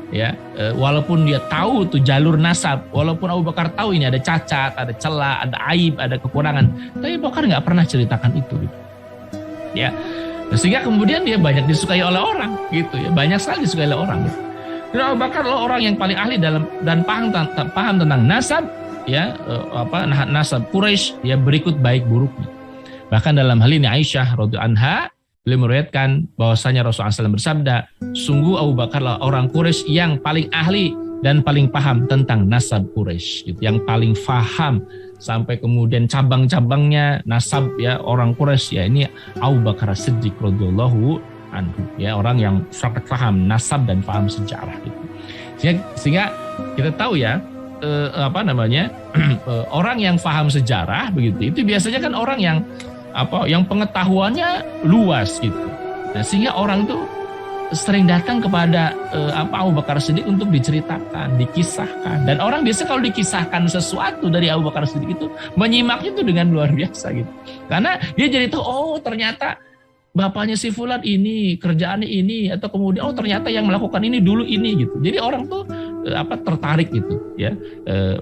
Ya, walaupun dia tahu tuh jalur nasab, walaupun Abu Bakar tahu ini ada cacat, ada celah, ada aib, ada kekurangan, tapi Abu Bakar nggak pernah ceritakan itu. Gitu. Ya, sehingga kemudian dia banyak disukai oleh orang, gitu ya, banyak sekali disukai oleh orang. Gitu. Dan Abu Bakar adalah orang yang paling ahli dalam dan paham tentang nasab. Ya, nasab Quraisy ya berikut baik buruknya. Bahkan dalam hal ini Aisyah radhiyallahu anha beliau meriwayatkan bahwasanya Rasulullah SAW bersabda, sungguh Abu Bakarlah orang Quraisy yang paling ahli dan paling paham tentang nasab Quraisy, gitu, yang paling paham sampai kemudian cabang-cabangnya nasab ya orang Quraisy ya ini Abu Bakar Siddiq radhiyallahu anhu ya, orang yang sangat paham nasab dan paham sejarah gitu. Sehingga kita tahu ya orang yang paham sejarah begitu itu biasanya kan orang yang yang pengetahuannya luas gitu. Nah, sehingga orang tuh sering datang kepada Abu Bakar Siddiq untuk diceritakan, dikisahkan. Dan orang biasa kalau dikisahkan sesuatu dari Abu Bakar Siddiq itu menyimaknya itu dengan luar biasa gitu. Karena dia jadi tahu, oh ternyata bapaknya si fulan ini, kerjaannya ini, atau kemudian oh ternyata yang melakukan ini dulu ini gitu. Jadi orang tuh tertarik gitu ya.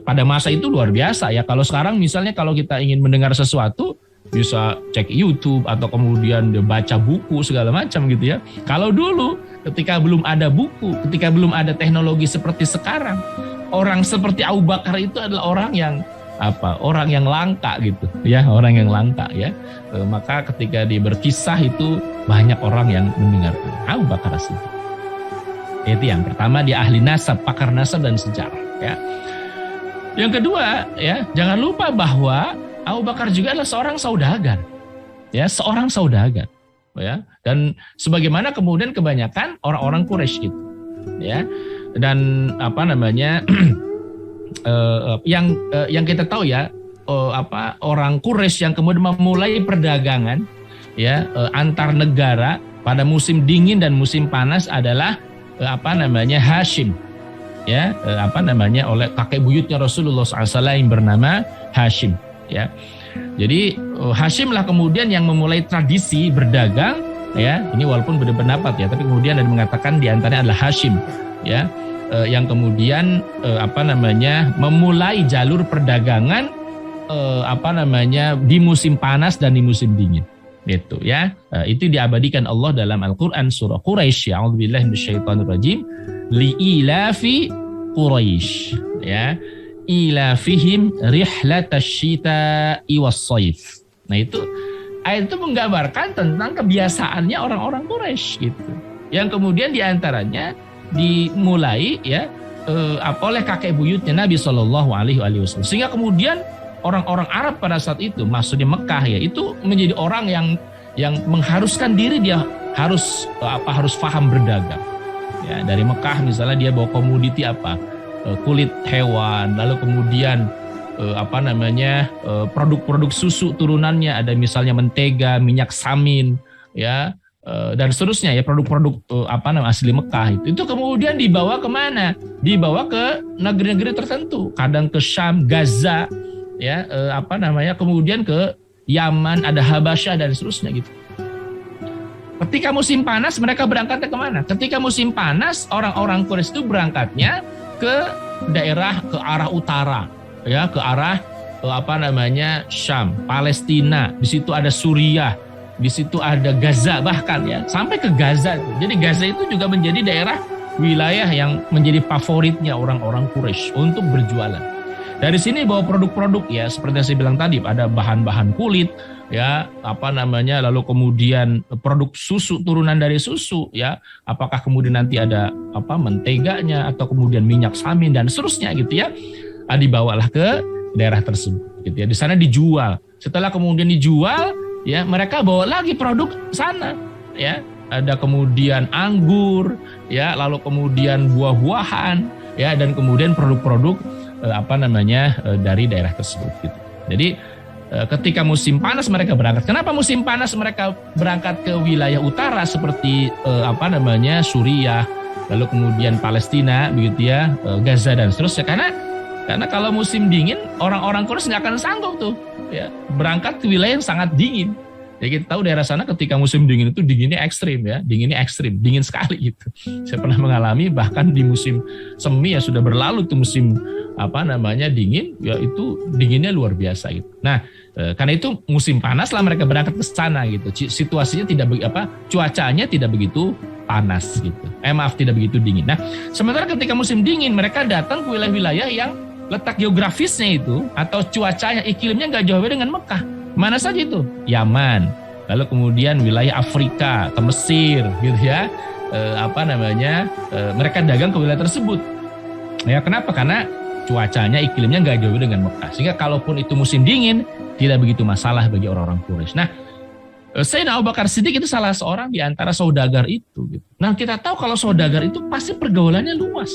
Pada masa itu luar biasa ya. Kalau sekarang misalnya kalau kita ingin mendengar sesuatu bisa cek YouTube atau kemudian baca buku segala macam gitu ya. Kalau dulu ketika belum ada buku, ketika belum ada teknologi seperti sekarang, orang seperti Abu Bakar itu adalah orang yang orang yang langka gitu ya, orang yang langka ya. Maka ketika dia berkisah itu banyak orang yang mendengarkan. Abu Bakar Siddiq itu yang pertama, dia ahli nasab, pakar nasab dan sejarah ya. Yang kedua ya, jangan lupa bahwa Abu Bakar juga adalah seorang saudagar ya, seorang saudagar ya. Dan sebagaimana kemudian kebanyakan orang-orang Quraisy gitu ya. Dan yang kita tahu ya, orang Quraisy yang kemudian memulai perdagangan ya antar negara pada musim dingin dan musim panas adalah Hashim ya, oleh kakek buyutnya Rasulullah SAW yang bernama Hashim ya. Jadi Hashim lah kemudian yang memulai tradisi berdagang ya. Ini walaupun beda pendapat ya, tapi kemudian ada mengatakan di antaranya adalah Hashim ya, yang kemudian memulai jalur perdagangan di musim panas dan di musim dingin. Itu ya. Itu diabadikan Allah dalam Al-Qur'an surah Quraisy. A'udzubillahi minasyaitonirrajim. Li'ilafi Quraisy ya. Ilafihim rihlatasyita'i was-shaif. Nah, itu ayat itu menggambarkan tentang kebiasaannya orang-orang Quraisy gitu. Yang kemudian diantaranya dimulai ya oleh kakek buyutnya Nabi Shallallahu Alaihi Wasallam, sehingga kemudian orang-orang Arab pada saat itu, maksudnya Mekah ya, itu menjadi orang yang mengharuskan diri dia harus paham berdagang. Ya, dari Mekah misalnya dia bawa komoditi apa, kulit hewan, lalu kemudian produk-produk susu turunannya, ada misalnya mentega, minyak samin, ya, dan seterusnya ya, produk-produk asli Mekah itu kemudian dibawa kemana? Dibawa ke negeri-negeri tertentu, kadang ke Syam, Gaza, ya, kemudian ke Yaman, ada Habasyah dan seterusnya gitu. Ketika musim panas mereka berangkatnya kemana? Ketika musim panas orang-orang Quraisy itu berangkatnya ke daerah, ke arah utara, ya, ke arah Syam, Palestina, di situ ada Suriah, di situ ada Gaza, bahkan ya sampai ke Gaza. Jadi Gaza itu juga menjadi daerah wilayah yang menjadi favoritnya orang-orang Quraisy untuk berjualan. Dari sini bawa produk-produk ya, seperti yang saya bilang tadi, ada bahan-bahan kulit ya, lalu kemudian produk susu, turunan dari susu ya, apakah kemudian nanti ada menteganya atau kemudian minyak samin dan seterusnya gitu ya, dibawalah ke daerah tersebut gitu ya. Di sana dijual. Setelah kemudian dijual ya, mereka bawa lagi produk sana ya, ada kemudian anggur ya, lalu kemudian buah-buahan ya, dan kemudian produk-produk dari daerah tersebut gitu. Jadi ketika musim panas mereka berangkat. Kenapa musim panas mereka berangkat ke wilayah utara seperti Suriah, lalu kemudian Palestina begitu ya, Gaza dan seterusnya? Karena kalau musim dingin orang-orang Quraisy nggak akan sanggup tuh ya berangkat ke wilayah yang sangat dingin. Ya kita tahu daerah sana ketika musim dingin itu dinginnya ekstrim ya, dingin sekali gitu. Saya pernah mengalami bahkan di musim semi ya, sudah berlalu tuh musim dingin ya, itu dinginnya luar biasa gitu. Nah, karena itu musim panas lah mereka berangkat ke sana gitu. Situasinya cuacanya tidak begitu panas gitu. Tidak begitu dingin. Nah, sementara ketika musim dingin mereka datang ke wilayah-wilayah yang letak geografisnya itu atau cuacanya, iklimnya nggak jauh beda dengan Mekah. Mana saja itu? Yaman, lalu kemudian wilayah Afrika, ke Mesir, gitu ya. Mereka dagang ke wilayah tersebut. Ya, kenapa? Karena cuacanya, iklimnya nggak jauh beda dengan Mekah. Sehingga kalaupun itu musim dingin, tidak begitu masalah bagi orang-orang Quraisy. Nah, Sayyidina Abu Bakar Siddiq itu salah seorang di antara saudagar itu. Gitu. Nah, kita tahu kalau saudagar itu pasti pergaulannya luas,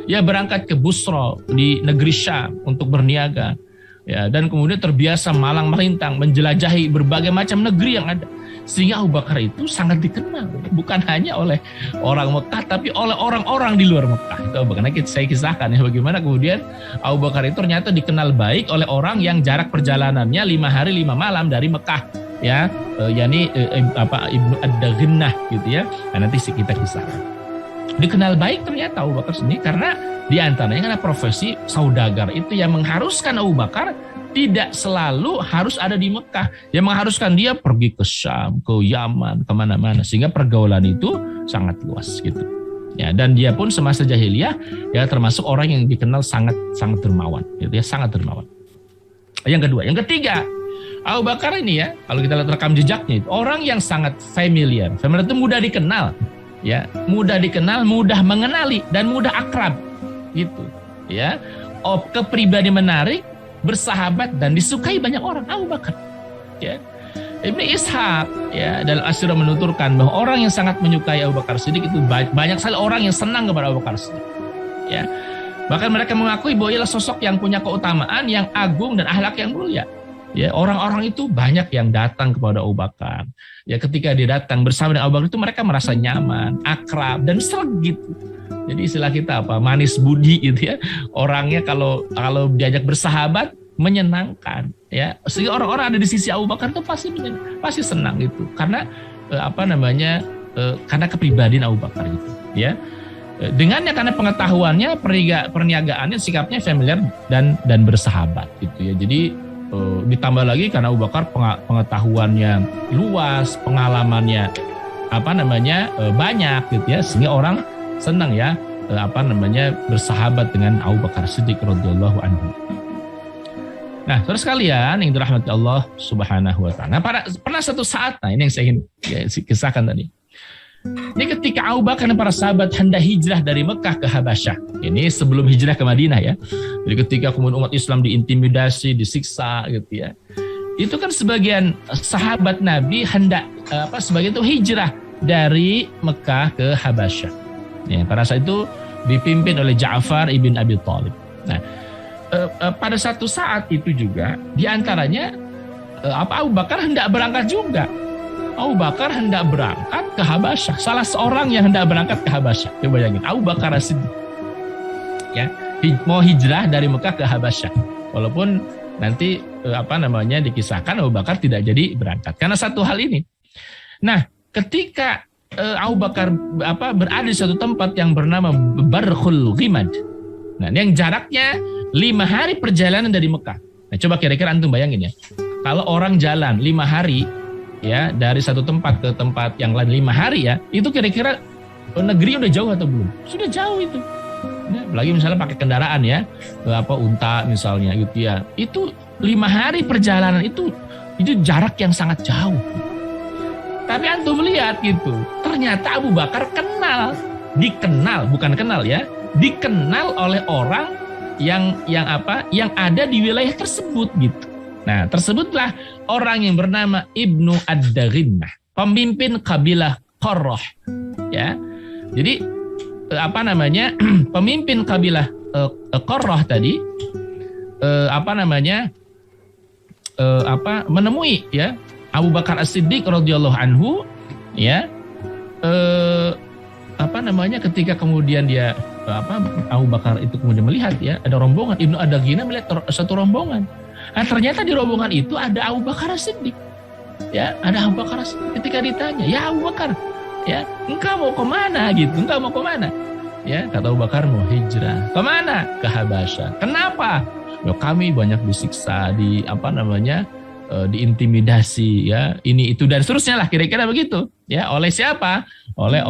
Ya, berangkat ke Busra di negeri Syam untuk berniaga. Ya, dan kemudian terbiasa malang melintang menjelajahi berbagai macam negeri yang ada, sehingga Abu Bakar itu sangat dikenal bukan hanya oleh orang Mekah tapi oleh orang-orang di luar Mekah. Itu karena saya kisahkan ya bagaimana kemudian Abu Bakar itu ternyata dikenal baik oleh orang yang jarak perjalanannya 5 hari 5 malam dari Mekah ya, Ibnu Ad-Daghinnah gitu ya. Nah, nanti kita kisahkan. Dikenal baik ternyata Abu Bakar sendiri karena diantaranya karena profesi saudagar itu yang mengharuskan Abu Bakar tidak selalu harus ada di Mekah, yang mengharuskan dia pergi ke Syam, ke Yaman, kemana-mana, sehingga pergaulan itu sangat luas gitu. Ya, dan dia pun semasa jahiliyah ya termasuk orang yang dikenal sangat dermawan, gitu ya, sangat dermawan. Yang kedua, yang ketiga, Abu Bakar ini ya, kalau kita lihat rekam jejaknya, orang yang sangat familiar itu mudah dikenal. Ya, mudah dikenal, mudah mengenali dan mudah akrab gitu ya. Kepribadian menarik, bersahabat dan disukai banyak orang, Abu Bakar ya. Ibnu Ishaq ya dalam Asy-Sirah menuturkan bahwa orang yang sangat menyukai Abu Bakar Siddiq itu banyak sekali orang yang senang kepada Abu Bakar Siddiq ya. Bahkan mereka mengakui bahwa ialah sosok yang punya keutamaan yang agung dan akhlak yang mulia. Ya, orang-orang itu banyak yang datang kepada Abu Bakar. Ya, ketika dia datang bersama dengan Abu Bakar itu mereka merasa nyaman, akrab dan serg gitu. Jadi istilah kita manis budi gitu ya. Orangnya kalau diajak bersahabat menyenangkan ya. Sehingga orang-orang ada di sisi Abu Bakar itu pasti senang gitu. Karena karena kepribadian Abu Bakar gitu ya. Dengannya karena pengetahuannya, perniagaannya, sikapnya familiar dan bersahabat gitu ya. Jadi ditambah lagi karena Abu Bakar pengetahuannya luas, pengalamannya banyak gitu ya, sehingga orang senang ya bersahabat dengan Abu Bakar Siddiq radhiyallahu anhu. Nah, terus kalian yang dirahmati Allah Subhanahu wa taala. Nah, pernah satu saat, nah ini yang saya ingin kisahkan tadi. Ini ketika Abu Bakar dan para sahabat hendak hijrah dari Mekah ke Habasyah. Ini sebelum hijrah ke Madinah ya. Jadi ketika kemudian umat Islam diintimidasi, disiksa gitu ya. Itu kan sebagian sahabat Nabi hendak sebagian itu hijrah dari Mekah ke Habasyah. Ya, pada saat itu dipimpin oleh Ja'far ibn Abi Thalib. Nah, pada satu saat itu juga diantaranya Abu Bakar hendak berangkat juga. Abu Bakar hendak berangkat ke Habasyah. Salah seorang yang hendak berangkat ke Habasyah. Coba bayangin, Abu Bakar As-Siddiq. Ya, mau hijrah dari Mekah ke Habasyah. Walaupun nanti dikisahkan Abu Bakar tidak jadi berangkat karena satu hal ini. Nah, ketika Abu Bakar berada di satu tempat yang bernama Barkhul Ghimad. Nah, yang jaraknya 5 hari perjalanan dari Mekah. Nah, coba kira-kira antum bayangin ya. Kalau orang jalan 5 hari ya dari satu tempat ke tempat yang lain 5 hari ya, itu kira-kira negeri udah jauh atau belum? Sudah jauh itu. Ya, apalagi misalnya pakai kendaraan ya, unta misalnya gitu ya. Itu 5 hari perjalanan itu jarak yang sangat jauh. Tapi antum lihat gitu, ternyata Abu Bakar dikenal oleh orang yang ada di wilayah tersebut gitu. Nah, tersebutlah orang yang bernama Ibnu Ad-Daghinnah, pemimpin kabilah Qurrah. Ya. Jadi pemimpin kabilah Qurrah tadi menemui ya Abu Bakar As-Siddiq radhiyallahu anhu ya ketika kemudian dia Abu Bakar itu kemudian melihat ya ada rombongan, Ibnu Ad-Daghinnah melihat satu rombongan. Nah, ternyata di rombongan itu ada Abu Bakar As-Siddiq. Ya, ada Abu Bakar As-Siddiq. Ketika ditanya, "Ya Abu Bakar, ya, engkau mau ke mana gitu? Engkau mau ke mana?" Ya, kata Abu Bakar mau hijrah. Ke mana? Ke Habasyah. Kenapa? Ya, kami banyak disiksa, diintimidasi ya, ini itu dan seterusnya lah kira-kira begitu. Ya, oleh siapa? Oleh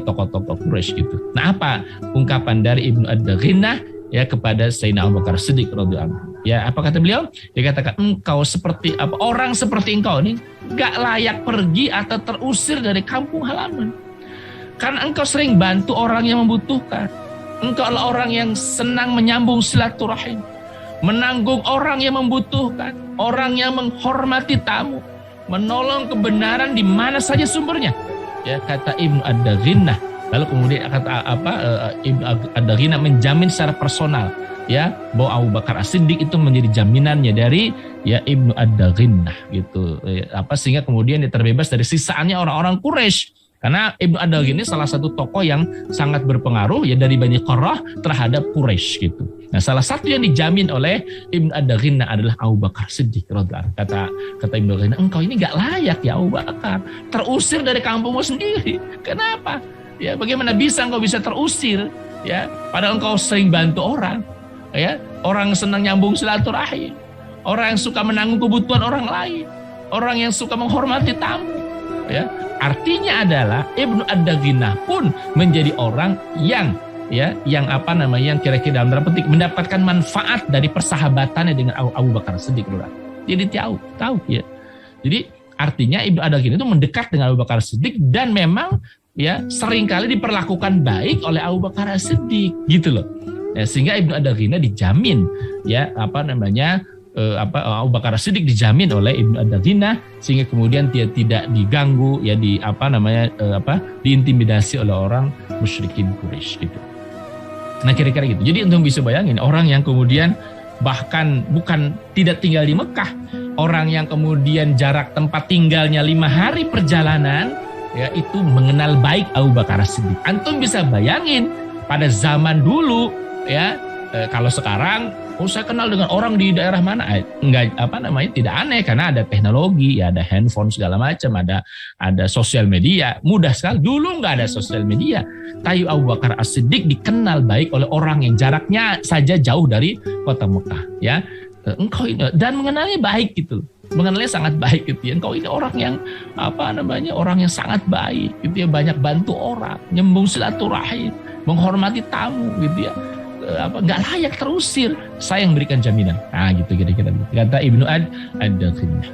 tokoh-tokoh Quraisy gitu. Nah, apa ungkapan dari Ibnu Ad-Daghinnah ya kepada Sayyidina Abu Bakar As-Siddiq radhiyallahu anhu? Ya, apa kata beliau? Dia katakan, engkau seperti orang seperti engkau ini gak layak pergi atau terusir dari kampung halaman. Karena engkau sering bantu orang yang membutuhkan. Engkau adalah orang yang senang menyambung silaturahim, menanggung orang yang membutuhkan, orang yang menghormati tamu, menolong kebenaran di mana saja sumbernya. Ya, kata Ibnu Ad-Daghinnah. Lalu kemudian kata Ibnu Ad-Daghinnah menjamin secara personal ya bahwa Abu Bakar As-Siddiq itu menjadi jaminannya dari ya Ibnu Ad-Daghinnah gitu. Sehingga kemudian dia terbebas dari sisaannya orang-orang Quraisy. Karena Ibnu Ad-Daghinnah salah satu tokoh yang sangat berpengaruh ya dari Bani Qurrah terhadap Quraisy gitu. Nah, salah satu yang dijamin oleh Ibnu Ad-Daghinnah adalah Abu Bakar Siddiq radhiyallahu anhu. Kata Ibnu Ad-Daghinnah, engkau ini gak layak ya Abu Bakar, terusir dari kampungmu sendiri. Kenapa? Ya, bagaimana bisa engkau bisa terusir? Ya, padahal engkau sering bantu orang. Ya, orang senang nyambung silaturahim, orang yang suka menanggung kebutuhan orang lain, orang yang suka menghormati tamu. Ya, artinya adalah Ibnu Ad-Daghinnah pun menjadi orang yang kira-kira dalam tanda petik mendapatkan manfaat dari persahabatannya dengan Abu Bakar Siddiq. Jadi tahu ya. Jadi artinya Ibnu Ad-Daghinnah itu mendekat dengan Abu Bakar Siddiq dan memang ya seringkali diperlakukan baik oleh Abu Bakar Siddiq gitu loh. Ya, sehingga Ibnu Ad-Daghinnah dijamin ya Abu Bakar Siddiq dijamin oleh Ibnu Ad-Daghinnah sehingga kemudian dia tidak diganggu ya diintimidasi oleh orang musyrikin Quraisy gitu. Nah, kira-kira gitu. Jadi untuk bisa bayangin orang yang kemudian bahkan bukan tidak tinggal di Mekah, orang yang kemudian jarak tempat tinggalnya 5 hari perjalanan ya itu mengenal baik Abu Bakar Siddiq. Antum bisa bayangin pada zaman dulu ya kalau sekarang saya kenal dengan orang di daerah mana, tidak aneh karena ada teknologi, ya ada handphone segala macam, ada sosial media, mudah sekali. Dulu nggak ada sosial media. Tapi Abu Bakar As-Siddiq dikenal baik oleh orang yang jaraknya saja jauh dari kota Mekah, ya. Engkau ini dan mengenalnya baik gitu, mengenalnya sangat baik gitu ya. Engkau ini orang yang orang yang sangat baik gitu ya, banyak bantu orang, nyambung silaturahim, menghormati tamu gitu ya. Nggak layak terusir, saya yang berikan jaminan. Nah gitu kira-kira kata Ibnu Ad-Daghinnah.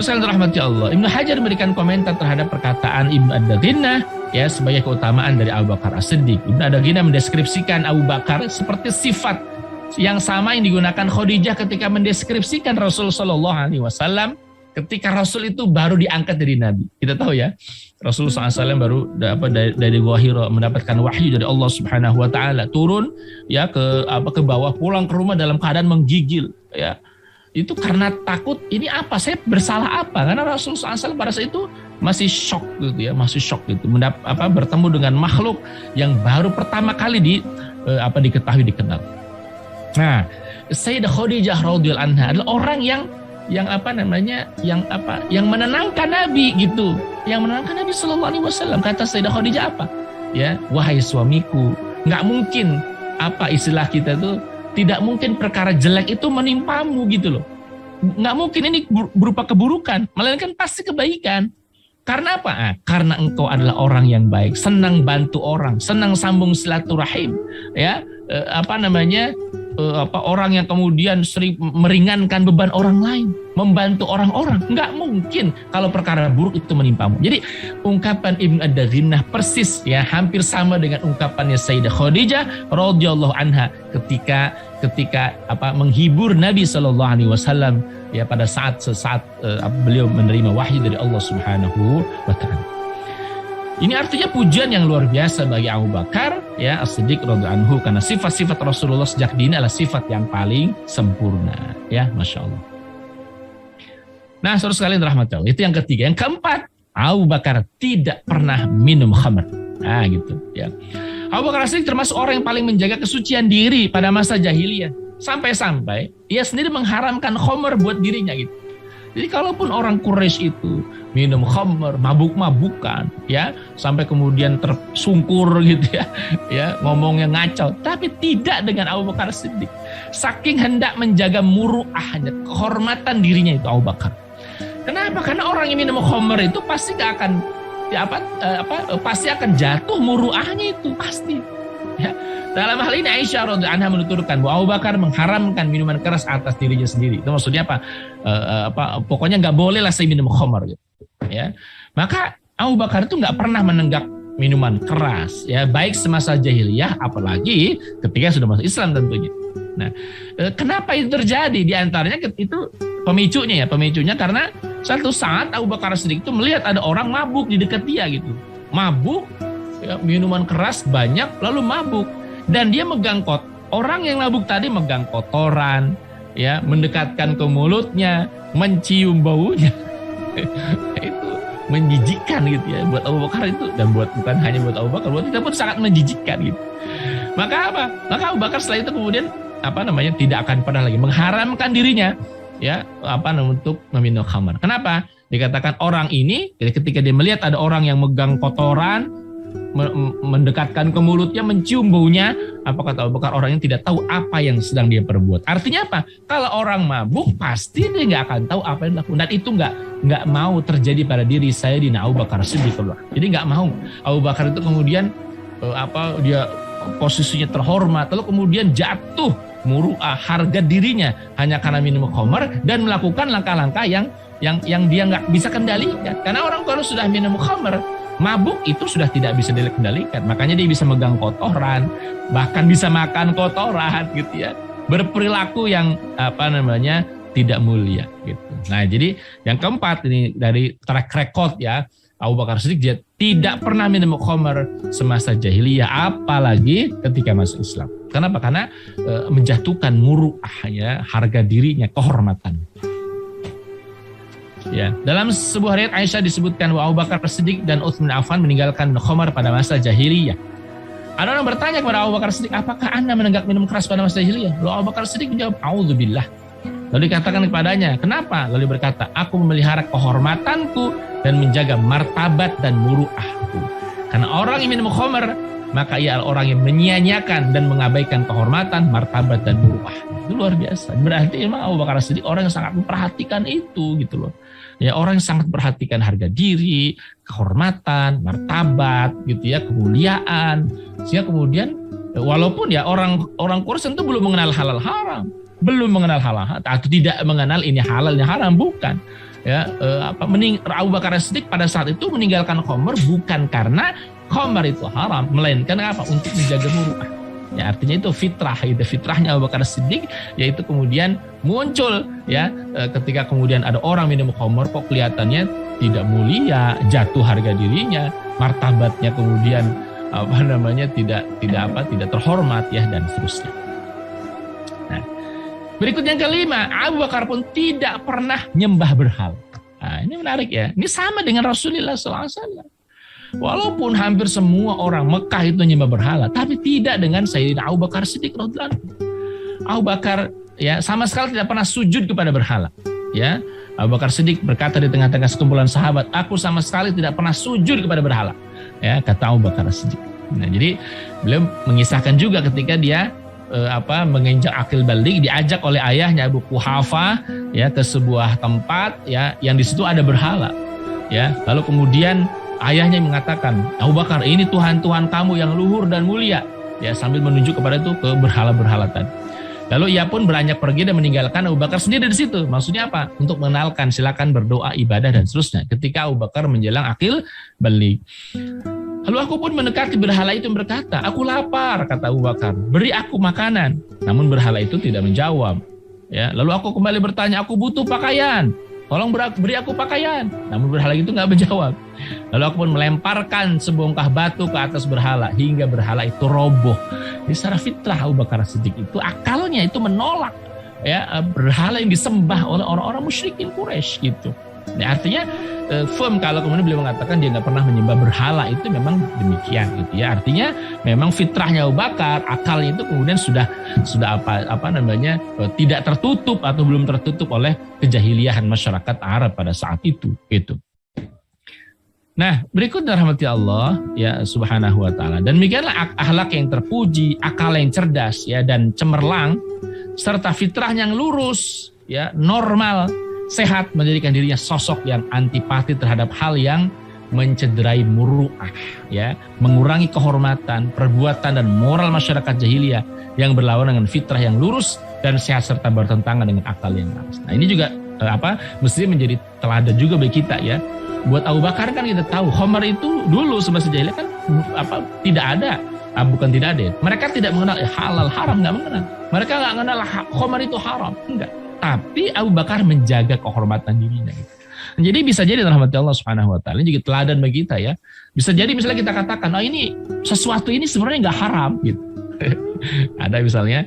Terus kalian rahmati Allah, Ibnu Hajar memberikan komentar terhadap perkataan Ibnu Ad-Daghinnah ya sebagai keutamaan dari Abu Bakar As-Siddiq. Ibnu Ad-Daghinnah mendeskripsikan Abu Bakar seperti sifat yang sama yang digunakan Khadijah ketika mendeskripsikan Rasul Shallallahu Alaihi Wasallam ketika Rasul itu baru diangkat dari Nabi. Kita tahu ya, Rasulullah SAW baru dari Gua Hira mendapatkan wahyu dari Allah Subhanahu Wa Taala, turun ya ke bawah, pulang ke rumah dalam keadaan menggigil ya. Itu karena takut, ini apa, saya bersalah apa? Karena Rasulullah SAW pada saat itu masih shock gitu ya, bertemu dengan makhluk yang baru pertama kali diketahui, dikenal. Nah, Sayyidah Khadijah radhiyallahu anha adalah orang yang menenangkan Nabi gitu, yang menenangkan Nabi Sallallahu Alaihi Wasallam. Kata Sayyidah Khadijah apa? Ya, wahai suamiku, nggak mungkin istilah kita tuh, tidak mungkin perkara jelek itu menimpamu gitu loh. Nggak mungkin ini berupa keburukan, melainkan pasti kebaikan. Karena apa? Karena engkau adalah orang yang baik, senang bantu orang, senang sambung silaturahim, ya, orang yang kemudian sering meringankan beban orang lain, membantu orang-orang. Nggak mungkin kalau perkara buruk itu menimpamu. Jadi ungkapan Ibnu Ad-Daghinnah persis ya, hampir sama dengan ungkapannya Sayyidah Khadijah radhiyallahu anha ketika menghibur Nabi Shallallahu Alaihi Wasallam ya pada saat beliau menerima wahyu dari Allah Subhanahu Wa Taala. Ini artinya pujian yang luar biasa bagi Abu Bakar ya As-Siddiq radhiyallahu anhu, karena sifat-sifat Rasulullah sejak dini adalah sifat yang paling sempurna ya, Masya Allah. Nah, saudara sekalian rahmati Allah, itu yang ketiga. Yang keempat, Abu Bakar tidak pernah minum khamr. Nah gitu ya. Abu Bakar As-Siddiq termasuk orang yang paling menjaga kesucian diri pada masa jahiliyah, sampai-sampai ia sendiri mengharamkan khamr buat dirinya gitu. Jadi kalaupun orang Quraisy itu minum khamr, mabuk-mabukan, ya, sampai kemudian tersungkur gitu ya, ngomongnya ngacau, tapi tidak dengan Abu Bakar Siddiq. Saking hendak menjaga muruahnya, kehormatan dirinya itu Abu Bakar. Kenapa? Karena orang yang minum khamr itu pasti akan pasti akan jatuh muruahnya itu pasti. Ya. Dalam hal ini Aisyah radhiyallahu anha menuturkan bahwa Abu Bakar mengharamkan minuman keras atas dirinya sendiri. Itu maksudnya apa? Pokoknya nggak boleh lah saya minum khamr gitu. Ya, maka Abu Bakar itu nggak pernah menenggak minuman keras, ya, baik semasa jahiliyah, apalagi ketika sudah masuk Islam tentunya. Nah, kenapa itu terjadi? Di antaranya itu pemicunya karena satu saat Abu Bakar Siddiq itu melihat ada orang mabuk di dekat dia gitu, mabuk, ya, minuman keras banyak, lalu mabuk, dan dia orang yang mabuk tadi megang kotoran, ya, mendekatkan ke mulutnya, mencium baunya. Itu menjijikkan gitu ya buat Abu Bakar itu, dan bukan hanya buat Abu Bakar, buat kita pun sangat menjijikkan gitu. Maka Abu Bakar setelah itu kemudian tidak akan pernah lagi mengharamkan dirinya ya untuk meminum khamr. Kenapa? Dikatakan orang ini ketika dia melihat ada orang yang megang kotoran, mendekatkan ke mulutnya, mencium baunya, apa kata Abu Bakar, orang yang tidak tahu apa yang sedang dia perbuat. Artinya apa? Kalau orang mabuk pasti dia nggak akan tahu apa yang dilakukan, dan itu nggak mau terjadi pada diri Sayyidina Abu Bakar Siddiq. Jadi nggak mau Abu Bakar itu kemudian dia posisinya terhormat lalu kemudian jatuh muruah harga dirinya hanya karena minum khamr dan melakukan langkah-langkah yang dia nggak bisa kendalikan. Karena orang kalau sudah minum khamr, mabuk itu sudah tidak bisa dikendalikan. Makanya dia bisa megang kotoran, bahkan bisa makan kotoran gitu ya. Berperilaku yang tidak mulia gitu. Nah, jadi yang keempat ini dari track record ya, Abu Bakar Siddiq dia tidak pernah minum khamr semasa jahiliyah, apalagi ketika masuk Islam. Kenapa? Karena menjatuhkan muruahnya, harga dirinya, kehormatan. Ya, dalam sebuah riwayat Aisyah disebutkan bahwa Abu Bakar Siddiq dan Utsman bin Affan meninggalkan khamr pada masa jahiliyah. Ada orang bertanya kepada Abu Bakar Siddiq, apakah Anda menenggak minum keras pada masa jahiliyah? Lalu Abu Bakar Siddiq menjawab, "A'udzubillah." Lalu dikatakan kepadanya, "Kenapa?" Lalu berkata, "Aku memelihara kehormatanku dan menjaga martabat dan muruahku." Karena orang yang minum khamr, maka ia adalah orang yang menyia-nyiakan dan mengabaikan kehormatan, martabat dan muruah. Itu luar biasa. Berarti memang Abu Bakar Siddiq orang yang sangat memperhatikan itu gitu loh. Ya, orang yang sangat perhatikan harga diri, kehormatan, martabat gitu ya, kemuliaan. Sehingga kemudian walaupun ya orang Quraisy itu belum mengenal halal haram, belum mengenal halal atau tidak mengenal ini halal ini haram, bukan. ya Abu Bakar As-Siddiq pada saat itu meninggalkan khamr bukan karena khamr itu haram, melainkan apa? Untuk menjaga muruah. Ya, artinya itu fitrah, itu fitrahnya Abu Bakar As-Siddiq, yaitu kemudian muncul ya ketika kemudian ada orang minum khamr kok kelihatannya tidak mulia, jatuh harga dirinya, martabatnya kemudian tidak terhormat ya, dan seterusnya. Nah, berikut yang kelima, Abu Bakar pun tidak pernah nyembah berhala. Nah, ini menarik ya. Ini sama dengan Rasulullah SAW. Walaupun hampir semua orang Mekah itu nyembah berhala, tapi tidak dengan Sayyidina Abu Bakar Siddiq radhiyallahu anhu. Abu Bakar ya sama sekali tidak pernah sujud kepada berhala. Ya, Abu Bakar Siddiq berkata di tengah-tengah sekumpulan sahabat, aku sama sekali tidak pernah sujud kepada berhala. Ya, kata Abu Bakar Siddiq. Nah, jadi beliau mengisahkan juga ketika dia menginjak akil balik, diajak oleh ayahnya Abu Quhafa ya ke sebuah tempat ya yang di situ ada berhala. Ya, lalu kemudian ayahnya mengatakan, Abu Bakar, ini Tuhan-Tuhan kamu yang luhur dan mulia. Ya, sambil menunjuk kepada itu ke berhala-berhala tadi. Lalu ia pun beranjak pergi dan meninggalkan Abu Bakar sendiri di situ. Maksudnya apa? Untuk mengenalkan, silakan berdoa, ibadah dan seterusnya. Ketika Abu Bakar menjelang akil balik. Lalu aku pun mendekati berhala itu berkata, aku lapar, kata Abu Bakar, beri aku makanan. Namun berhala itu tidak menjawab. Ya, lalu aku kembali bertanya, aku butuh pakaian. Tolong beri aku pakaian. Namun berhala itu nggak menjawab. Lalu aku pun melemparkan sebongkah batu ke atas berhala hingga berhala itu roboh. Jadi secara fitrah Abu Bakar Siddiq itu akalnya itu menolak ya berhala yang disembah oleh orang-orang musyrikin Quraisy gitu. Ya, artinya firm kalau kemudian beliau mengatakan dia nggak pernah menyembah berhala, itu memang demikian gitu ya. Artinya memang fitrahnya Abu Bakar, akalnya itu kemudian sudah tidak tertutup atau belum tertutup oleh kejahiliahan masyarakat Arab pada saat itu gitu. Nah, berikut rahmati Allah ya subhanahu wa ta'ala. Dan demikianlah akhlak yang terpuji, akal yang cerdas ya dan cemerlang, serta fitrah yang lurus ya, normal, sehat, menjadikan dirinya sosok yang antipati terhadap hal yang mencederai muru'ah ya, mengurangi kehormatan, perbuatan dan moral masyarakat jahiliyah yang berlawanan dengan fitrah yang lurus dan sehat serta bertentangan dengan akal yang laras. Nah, ini juga mesti menjadi teladan juga bagi kita ya. Buat Abu Bakar kan kita tahu khamar itu dulu semasa jahiliyah kan tidak ada, bukan tidak ada. Mereka tidak mengenal halal haram, nggak mengenal. Mereka nggak mengenal khamar itu haram, enggak. Tapi Abu Bakar menjaga kehormatan dirinya. Gitu. Jadi bisa jadi rahmat Allah Subhanahu Wa Taala juga teladan bagi kita ya. Bisa jadi misalnya kita katakan, ini sesuatu ini sebenarnya nggak haram gitu. Ada misalnya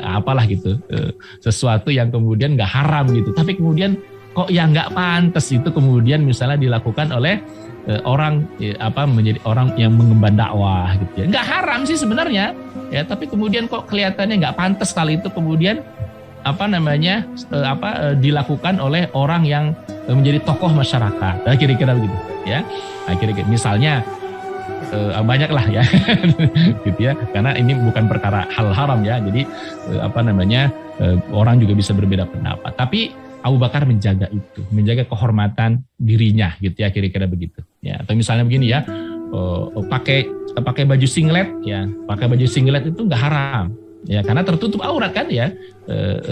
apalah gitu, sesuatu yang kemudian nggak haram gitu. Tapi kemudian kok yang nggak pantas itu kemudian misalnya dilakukan oleh orang menjadi orang yang mengemban dakwah gitu ya. Nggak haram sih sebenarnya ya, tapi kemudian kok kelihatannya nggak pantas kali itu kemudian dilakukan oleh orang yang menjadi tokoh masyarakat. Nah, kira-kira begitu ya. Nah, kira-kira misalnya banyak lah ya gitu ya, karena ini bukan perkara hal haram ya. Jadi orang juga bisa berbeda pendapat. Tapi Abu Bakar menjaga itu, menjaga kehormatan dirinya gitu ya, kira-kira begitu. Ya, atau misalnya begini ya, pakai baju singlet ya, pakai baju singlet itu nggak haram. Ya, karena tertutup aurat kan ya.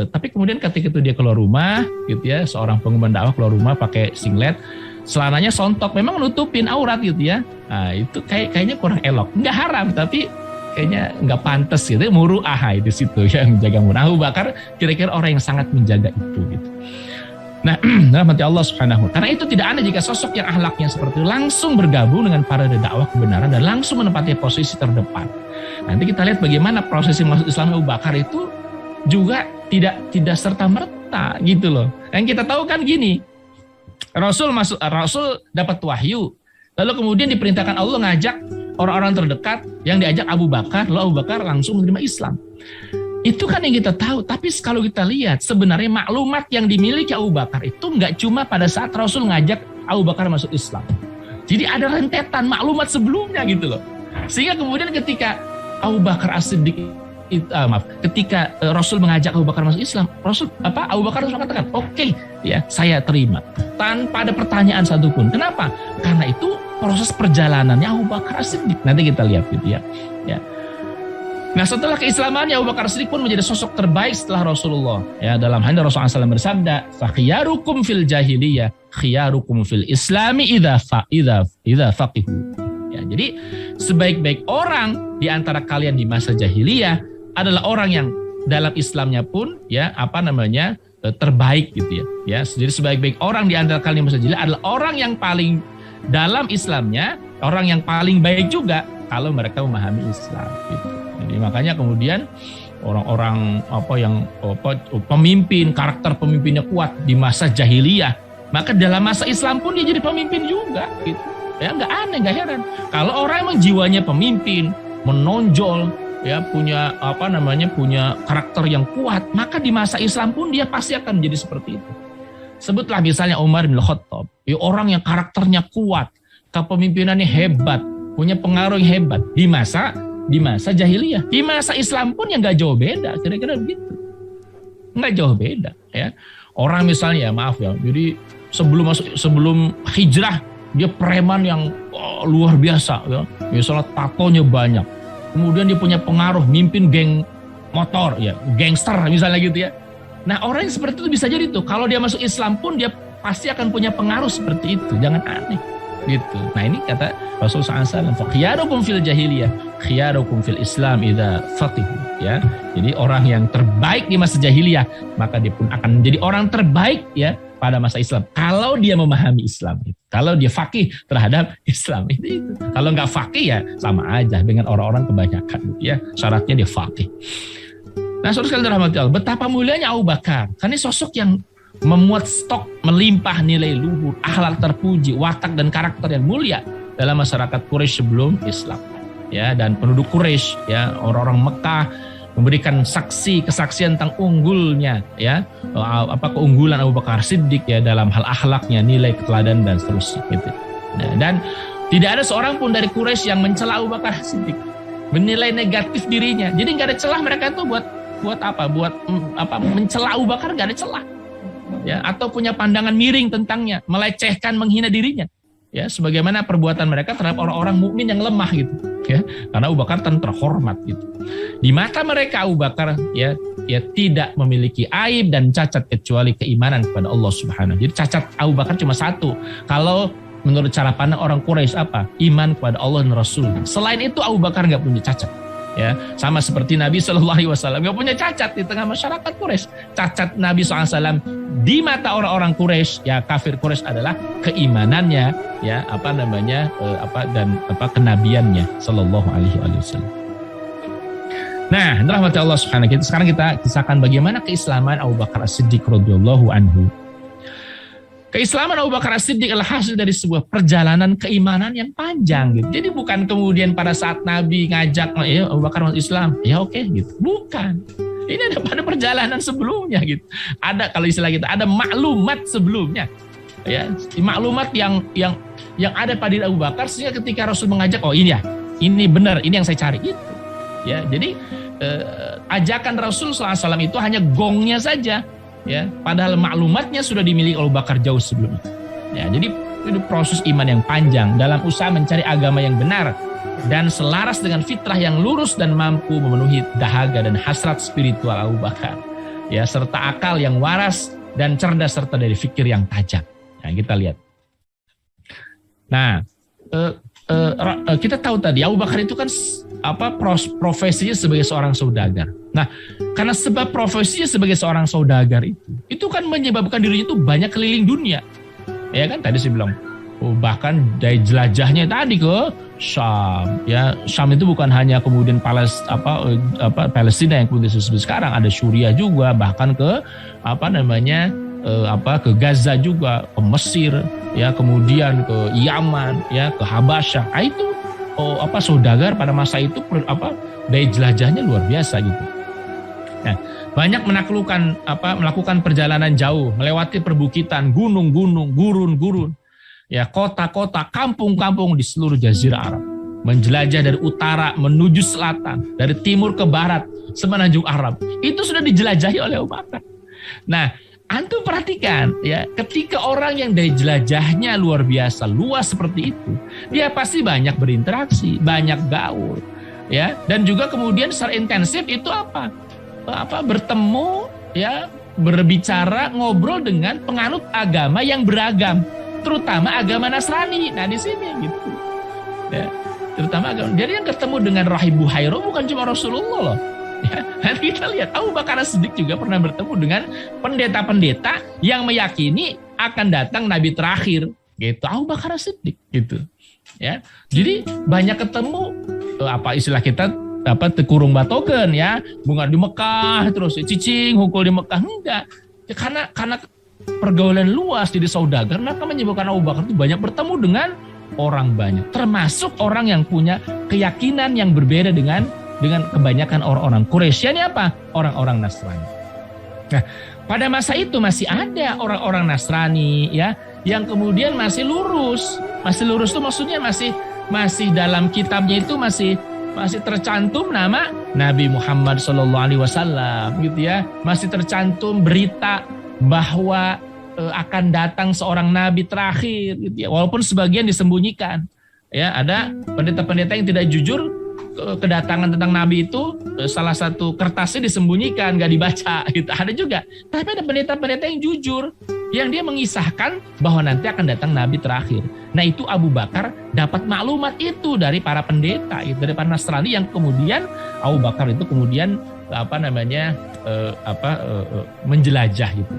Tapi kemudian ketika itu dia keluar rumah gitu ya, seorang pengemban dakwah keluar rumah pakai singlet, celananya sontok, memang nutupin aurat gitu ya. Nah, itu kayaknya kurang elok. Nggak haram tapi kayaknya nggak pantas gitu. Muru'ah di situ ya, menjaga muru'ah. Abu Bakar kira-kira orang yang sangat menjaga itu gitu. Nah, rahmati Allah Subhanahu. Karena itu tidak aneh jika sosok yang akhlaknya seperti itu langsung bergabung dengan para dakwah kebenaran dan langsung menempati posisi terdepan. Nanti kita lihat bagaimana prosesi masuk Islam Abu Bakar itu juga tidak serta-merta gitu loh. Yang kita tahu kan gini, Rasul dapat wahyu, lalu kemudian diperintahkan Allah ngajak orang-orang terdekat yang diajak Abu Bakar, lalu Abu Bakar langsung menerima Islam. Itu kan yang kita tahu. Tapi kalau kita lihat sebenarnya maklumat yang dimiliki Abu Bakar itu nggak cuma pada saat Rasul ngajak Abu Bakar masuk Islam. Jadi ada rentetan maklumat sebelumnya gitu loh. Sehingga kemudian ketika Abu Bakar As-Siddiq ketika Rasul mengajak Abu Bakar masuk Islam, Abu Bakar langsung katakan, oke, ya saya terima tanpa ada pertanyaan satupun. Kenapa? Karena itu proses perjalanannya Abu Bakar As-Siddiq. Nanti kita lihat gitu ya. Ya. Nah, setelah keislamannya Abu Bakar Siddiq pun menjadi sosok terbaik setelah Rasulullah. Ya, dalam hadis Rasulullah SAW bersabda, "Fa khiyarukum fil jahiliyah, khiyarukum fil islami idza faqihu." Ya, jadi sebaik-baik orang di antara kalian di masa jahiliyah adalah orang yang dalam Islamnya pun ya terbaik gitu ya. Ya, jadi sebaik-baik orang di antara kalian di masa jahiliyah adalah orang yang paling dalam Islamnya, orang yang paling baik juga kalau mereka memahami Islam gitu. Jadi makanya kemudian orang-orang pemimpin, karakter pemimpinnya kuat di masa jahiliyah, maka dalam masa Islam pun dia jadi pemimpin juga gitu. Ya nggak aneh, nggak heran. Kalau orang emang jiwanya pemimpin, menonjol, ya punya punya karakter yang kuat, maka di masa Islam pun dia pasti akan menjadi seperti itu. Sebutlah misalnya Umar bin Khattab, ya orang yang karakternya kuat, kepemimpinannya hebat, punya pengaruh yang hebat di masa jahiliyah. Di masa Islam pun yang nggak jauh beda, kira-kira begitu. Nggak jauh beda ya. Orang misalnya jadi sebelum hijrah dia preman yang luar biasa ya. Misalnya tatonya banyak. Kemudian dia punya pengaruh, mimpin geng motor ya, gangster misalnya gitu ya. Nah, orang yang seperti itu bisa jadi tuh kalau dia masuk Islam pun dia pasti akan punya pengaruh seperti itu. Jangan aneh. Gitu. Nah, ini kata Rasulullah SAW, "Khiyarukum fil jahiliyah, khiyarukum fil Islam idza faqihu." Ya. Jadi orang yang terbaik di masa jahiliyah, maka dia pun akan menjadi orang terbaik ya pada masa Islam. Kalau dia memahami Islam, kalau dia faqih terhadap Islam itu. Kalau nggak faqih ya sama aja dengan orang-orang kebanyakan gitu ya. Syaratnya dia faqih. Nah, saudara sekalian dirahmati Allah, betapa mulianya Abu Bakar. Karena ini sosok yang memuat stok melimpah nilai luhur, akhlak terpuji, watak dan karakter yang mulia dalam masyarakat Quraisy sebelum Islam. Ya, dan penduduk Quraisy ya, orang-orang Mekah memberikan kesaksian tentang unggulnya ya, keunggulan Abu Bakar Siddiq ya dalam hal akhlaknya, nilai keteladanan dan seterusnya gitu. Nah, dan tidak ada seorang pun dari Quraisy yang mencela Abu Bakar Siddiq, menilai negatif dirinya. Jadi nggak ada celah mereka tuh buat mencela Abu Bakar, nggak ada celah. Ya, atau punya pandangan miring tentangnya, melecehkan, menghina dirinya. Ya, sebagaimana perbuatan mereka terhadap orang-orang mukmin yang lemah gitu. Ya, karena Abu Bakar terhormat gitu. Di mata mereka Abu Bakar ya tidak memiliki aib dan cacat kecuali keimanan kepada Allah Subhanahu. Jadi cacat Abu Bakar cuma satu. Kalau menurut cara pandang orang Quraisy apa? Iman kepada Allah dan Rasul. Selain itu Abu Bakar nggak punya cacat. Ya, sama seperti Nabi SAW nggak punya cacat di tengah masyarakat Quraisy. Cacat Nabi SAW di mata orang-orang Quraisy, ya kafir Quraisy adalah keimanannya, ya kenabiannya Sallallahu Alaihi Wasallam. Nah, rahmati Allah Subhanahu. Sekarang kita kisahkan bagaimana keislaman Abu Bakar As-Siddiq radhiyallahu anhu. Keislaman Abu Bakar As-Siddiq adalah hasil dari sebuah perjalanan keimanan yang panjang gitu. Jadi bukan kemudian pada saat Nabi ngajak Abu Bakar masuk Islam, ya oke gitu. Bukan. Ini ada perjalanan sebelumnya gitu. Ada kalau istilah kita ada maklumat sebelumnya. Ya, maklumat yang ada pada diri Abu Bakar sehingga ketika Rasul mengajak, oh ini ya, ini benar, ini yang saya cari gitu. Ya, jadi ajakan Rasul SAW itu hanya gongnya saja. Ya, padahal maklumatnya sudah dimiliki Abu Bakar jauh sebelum itu. Ya, jadi itu proses iman yang panjang dalam usaha mencari agama yang benar dan selaras dengan fitrah yang lurus dan mampu memenuhi dahaga dan hasrat spiritual Abu Bakar. Ya, serta akal yang waras dan cerdas serta dari fikir yang tajam. Nah, kita lihat. Nah, kita tahu tadi Abu Bakar itu kan profesinya sebagai seorang saudagar. Nah, karena sebab profesinya sebagai seorang saudagar itu kan menyebabkan dirinya itu banyak keliling dunia. Ya kan tadi saya bilang, bahkan dari jelajahnya tadi ke Syam. Ya, Syam itu bukan hanya kemudian Palestina yang kemudian disebut sekarang, ada Suriah juga, bahkan ke ke Gaza juga, ke Mesir, ya kemudian ke Yaman, ya ke Habasyah. Itu saudagar pada masa itu daya jelajahnya luar biasa gitu. Nah, banyak melakukan perjalanan jauh, melewati perbukitan, gunung-gunung, gurun-gurun, ya kota-kota, kampung-kampung di seluruh Jazirah Arab. Menjelajah dari utara menuju selatan, dari timur ke barat, semenanjung Arab. Itu sudah dijelajahi oleh Abu Bakar. Nah, antum perhatikan ya, ketika orang yang daya jelajahnya luar biasa, luas seperti itu, dia pasti banyak berinteraksi, banyak gaul. ya, dan juga kemudian secara intensif itu apa bertemu, ya, berbicara, ngobrol dengan penganut agama yang beragam, terutama agama Nasrani. Nah di sini gitu, ya, terutama agama. Jadi yang ketemu dengan Rahib Buhairah bukan cuma Rasulullah loh. Ya, dan kita lihat Abu Bakar As-Siddiq juga pernah bertemu dengan pendeta-pendeta yang meyakini akan datang Nabi terakhir, gitu. Abu Bakar As-Siddiq, gitu. Ya, jadi banyak ketemu, istilah kita tekurung batoken, ya, bunga di Mekah terus cicing hukul di Mekah, enggak. Ya, karena pergaulan luas jadi saudagar, maka menyebabkan Abu Bakar itu banyak bertemu dengan orang banyak, termasuk orang yang punya keyakinan yang berbeda dengan kebanyakan orang-orang Quraisy. Ini apa? Orang-orang Nasrani. Nah, pada masa itu masih ada orang-orang Nasrani, ya, yang kemudian masih lurus. Masih lurus itu maksudnya masih dalam kitabnya itu masih tercantum nama Nabi Muhammad SAW, gitu ya. Masih tercantum berita bahwa akan datang seorang nabi terakhir, gitu ya. Walaupun sebagian disembunyikan. Ya, ada pendeta-pendeta yang tidak jujur, kedatangan tentang Nabi itu salah satu kertasnya disembunyikan, gak dibaca, gitu. Ada juga. Tapi ada pendeta-pendeta yang jujur, yang dia mengisahkan bahwa nanti akan datang Nabi terakhir. Nah itu Abu Bakar dapat maklumat itu dari para pendeta, dari para Nasrani, yang kemudian Abu Bakar itu kemudian menjelajah gitu.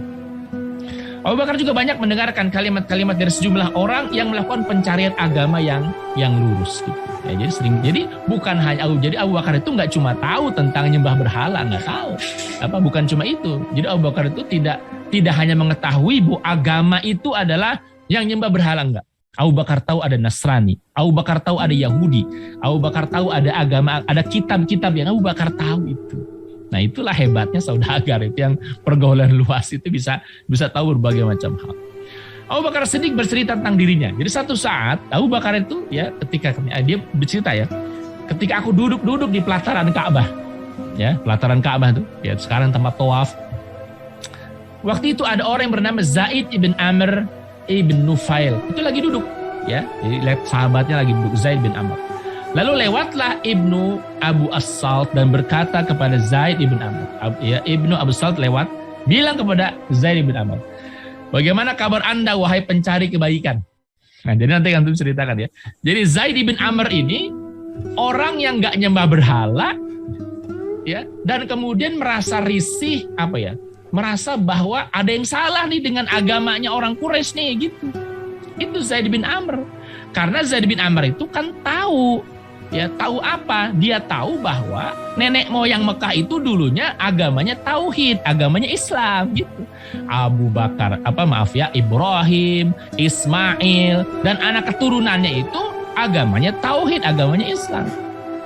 Abu Bakar juga banyak mendengarkan kalimat-kalimat dari sejumlah orang yang melakukan pencarian agama yang lurus gitu. Ya, jadi bukan hanya Abu Bakar itu nggak cuma tahu tentang nyembah berhala, nggak tahu. Bukan cuma itu. Jadi Abu Bakar itu tidak hanya mengetahui bahwa agama itu adalah yang nyembah berhala, enggak. Abu Bakar tahu ada Nasrani, Abu Bakar tahu ada Yahudi, Abu Bakar tahu ada agama, ada kitab-kitab yang Abu Bakar tahu itu. Nah itulah hebatnya saudagar itu, yang pergaulan luas itu bisa tahu berbagai macam hal. Abu Bakar Siddiq bercerita tentang dirinya. Jadi satu saat Abu Bakar itu, ya, ketika dia bercerita, ya, ketika aku duduk di pelataran Ka'bah, ya, pelataran Ka'bah itu, ya, sekarang tempat tawaf. Waktu itu ada orang yang bernama Zaid ibn Amr ibn Nufail, itu lagi duduk, ya, jadi lihat sahabatnya lagi duduk, Zaid bin Amr. Lalu lewatlah Ibnu Abu As-Salt dan berkata kepada Zaid ibn Amr, ya, Ibnu Abu Salt lewat, bilang kepada Zaid ibn Amr, bagaimana kabar Anda wahai pencari kebaikan? Nah, jadi nanti kan ceritakan, ya. Jadi Zaid ibn Amr ini orang yang nggak nyembah berhala, ya, dan kemudian merasa risih, merasa bahwa ada yang salah nih dengan agamanya orang Quraisy nih, gitu. Itu Zaid bin Amr. Karena Zaid bin Amr itu kan tahu, ya, tahu apa? Dia tahu bahwa nenek moyang Mekah itu dulunya agamanya tauhid, agamanya Islam, gitu. Abu Bakar, Ibrahim, Ismail, dan anak keturunannya itu agamanya tauhid, agamanya Islam.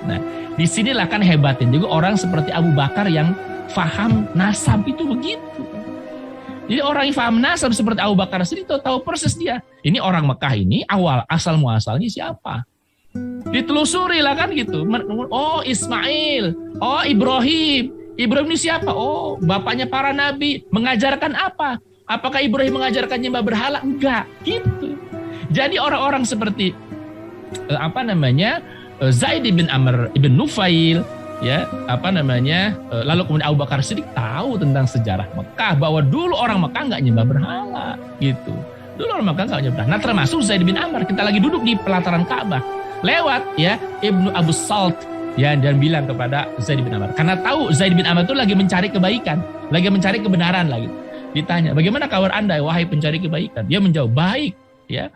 Nah, disinilah kan hebatnya juga orang seperti Abu Bakar yang faham nasab itu begitu. Jadi orang yang faham nasab seperti Abu Bakar sendiri tahu persis dia. Ini orang Mekah ini asal muasalnya siapa? Ditelusuri lah kan gitu. Oh Ismail, oh Ibrahim ini siapa? Oh bapaknya para nabi. Mengajarkan apa? Apakah Ibrahim mengajarkan nyembah berhala? Enggak, gitu. Jadi orang-orang seperti Zaid bin Amr ibn Nufail, ya, lalu kemudian Abu Bakar Siddiq tahu tentang sejarah Mekah, bahwa dulu orang Mekah nggak nyembah berhala, gitu. Dulu orang Mekah nggak nyembah. Nah, termasuk Zaid bin Amr, kita lagi duduk di pelataran Ka'bah, lewat, ya, Ibnu Abu Salt, ya, dan bilang kepada Zaid bin Amr, karena tahu Zaid bin Amr itu lagi mencari kebaikan, lagi mencari kebenaran lagi. Ditanya, bagaimana kabar Anda wahai pencari kebaikan? Dia menjawab, baik, ya.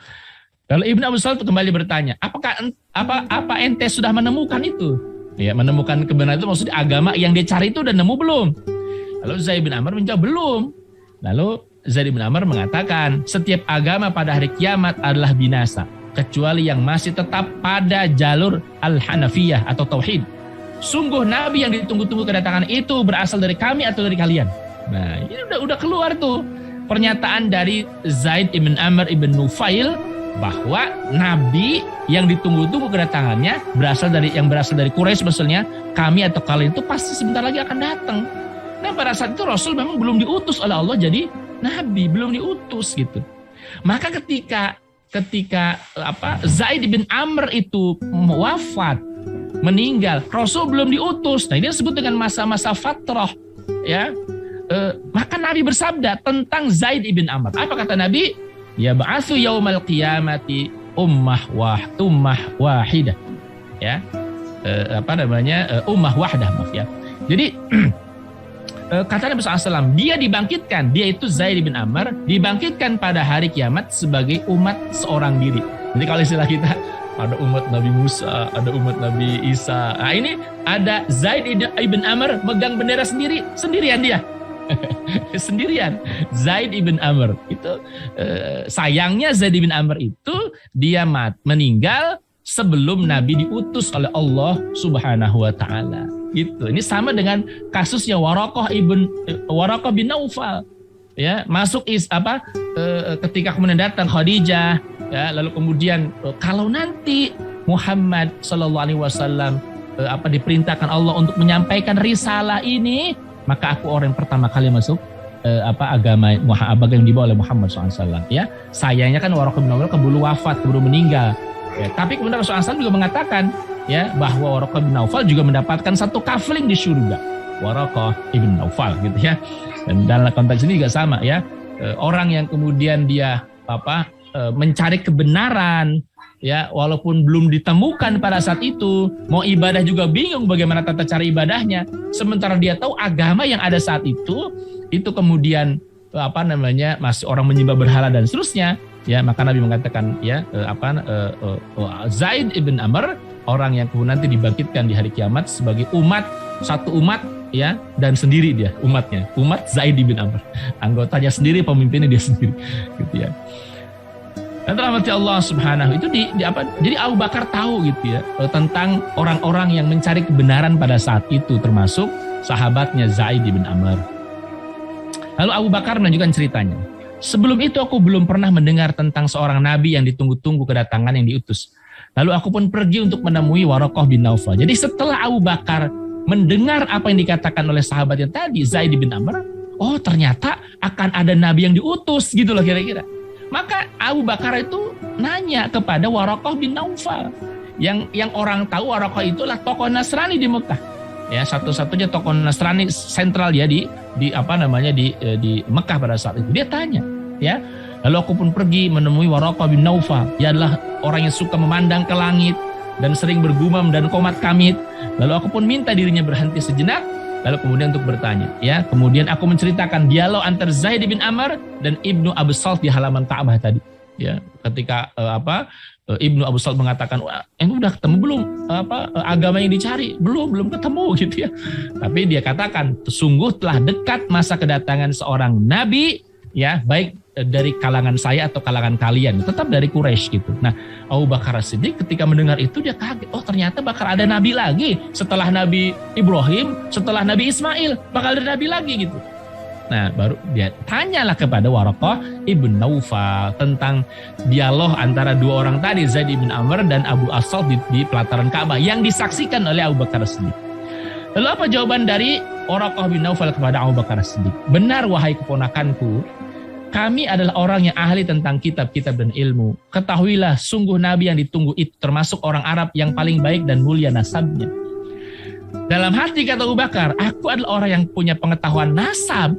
Lalu Ibnu Abu Salt kembali bertanya, apa ente sudah menemukan itu? Ya, menemukan kebenaran itu maksudnya agama yang dia cari itu udah nemu belum? Lalu Zaid bin Amr menjawab belum. Lalu Zaid bin Amr mengatakan, setiap agama pada hari kiamat adalah binasa, kecuali yang masih tetap pada jalur Al-Hanafiyah atau Tauhid. Sungguh Nabi yang ditunggu-tunggu kedatangan itu berasal dari kami atau dari kalian. Nah, ini udah keluar tuh pernyataan dari Zaid ibn Amr ibn Nufail, bahwa Nabi yang ditunggu-tunggu kedatangannya berasal dari Quraisy, maksudnya kami atau kalian itu pasti sebentar lagi akan datang. Nah, pada saat itu Rasul memang belum diutus oleh Allah jadi Nabi, belum diutus, gitu. Maka ketika Zaid bin Amr itu wafat, meninggal, Rasul belum diutus. Nah, ini disebut dengan masa-masa fatrah, ya. Maka Nabi bersabda tentang Zaid ibn Amr. Apa kata Nabi? Ya ba'atsu yaumal qiyamati ummah wahidah. Ya. Ummah wahdah, maaf ya. Jadi kata Nabi SAW, dia dibangkitkan, dia itu Zaid bin Amr, dibangkitkan pada hari kiamat sebagai umat seorang diri. Jadi kalau istilah kita, ada umat Nabi Musa, ada umat Nabi Isa. Nah ini ada Zaid ibn Amr megang bendera sendirian dia. Sendirian. Zaid ibn Amr. Itu sayangnya Zaid ibn Amr itu dia meninggal sebelum Nabi diutus oleh Allah Subhanahu wa taala. Gitu. Ini sama dengan kasusnya Waraqah bin Naufal. Ya, masuk ketika kemudian datang Khadijah, ya, lalu kemudian kalau nanti Muhammad sallallahu alaihi wasallam diperintahkan Allah untuk menyampaikan risalah ini, maka aku orang yang pertama kali masuk agama yang dibawa oleh Muhammad SAW. Ya, sayangnya kan Waraqah bin Naufal keburu wafat, keburu meninggal. Ya, tapi kemudian Rasulullah SAW juga mengatakan ya bahwa Waraqah bin Naufal juga mendapatkan satu kafling di surga. Waraqah ibn Naufal gitu ya. Dan dalam konteks ini juga sama ya. Orang yang kemudian dia mencari kebenaran ya, walaupun belum ditemukan pada saat itu, mau ibadah juga bingung bagaimana tata cara ibadahnya, sementara dia tahu agama yang ada saat itu kemudian masih orang menyembah berhala dan seterusnya, ya, maka Nabi mengatakan ya Zaid ibn Amr, orang yang kemudian nanti dibangkitkan di hari kiamat sebagai satu umat ya, dan sendiri dia umatnya, umat Zaid ibn Amr, anggotanya sendiri, pemimpinnya dia sendiri gitu ya. Dan rahmati Allah Subhanahu itu jadi Abu Bakar tahu gitu ya tentang orang-orang yang mencari kebenaran pada saat itu, termasuk sahabatnya Zaid bin Amr. Lalu Abu Bakar menunjukkan ceritanya. Sebelum itu aku belum pernah mendengar tentang seorang nabi yang ditunggu-tunggu kedatangan yang diutus. Lalu aku pun pergi untuk menemui Waraqah bin Naufal. Jadi setelah Abu Bakar mendengar apa yang dikatakan oleh sahabatnya tadi, Zaid bin Amr, oh ternyata akan ada nabi yang diutus gitu loh kira-kira. Maka Abu Bakar itu nanya kepada Waraqah bin Naufal. Yang orang tahu Waraqah itulah tokoh Nasrani di Mekah. Ya, satu-satunya tokoh Nasrani sentral ya di Mekah pada saat itu. Dia tanya, ya. Lalu aku pun pergi menemui Waraqah bin Naufal. Dia adalah orang yang suka memandang ke langit dan sering bergumam dan komat kamit. Lalu aku pun minta dirinya berhenti sejenak. Lalu kemudian untuk bertanya, ya, kemudian aku menceritakan dialog antar Zaid bin Amr dan Ibnu Abu Salt di halaman Ka'bah tadi, ya, ketika Ibnu Abu Salt mengatakan, udah ketemu belum agama yang dicari? Belum ketemu gitu ya. Tapi dia katakan, sungguh telah dekat masa kedatangan seorang nabi, ya, baik dari kalangan saya atau kalangan kalian, tetap dari Quraisy gitu. Nah, Abu Bakar As-Siddiq ketika mendengar itu dia kaget. Oh, ternyata bakal ada nabi lagi setelah Nabi Ibrahim, setelah Nabi Ismail, bakal ada nabi lagi gitu. Nah, baru dia tanyalah kepada Waraqah ibn Naufal tentang dialog antara dua orang tadi, Zaid bin Amr dan Abu As-Salt di pelataran Ka'bah yang disaksikan oleh Abu Bakar As-Siddiq. Lalu apa jawaban dari Waraqah bin Naufal kepada Abu Bakar As-Siddiq? Benar wahai keponakanku, kami adalah orang yang ahli tentang kitab-kitab dan ilmu. Ketahuilah, sungguh Nabi yang ditunggu itu termasuk orang Arab yang paling baik dan mulia nasabnya. Dalam hati kata Abu Bakar, aku adalah orang yang punya pengetahuan nasab.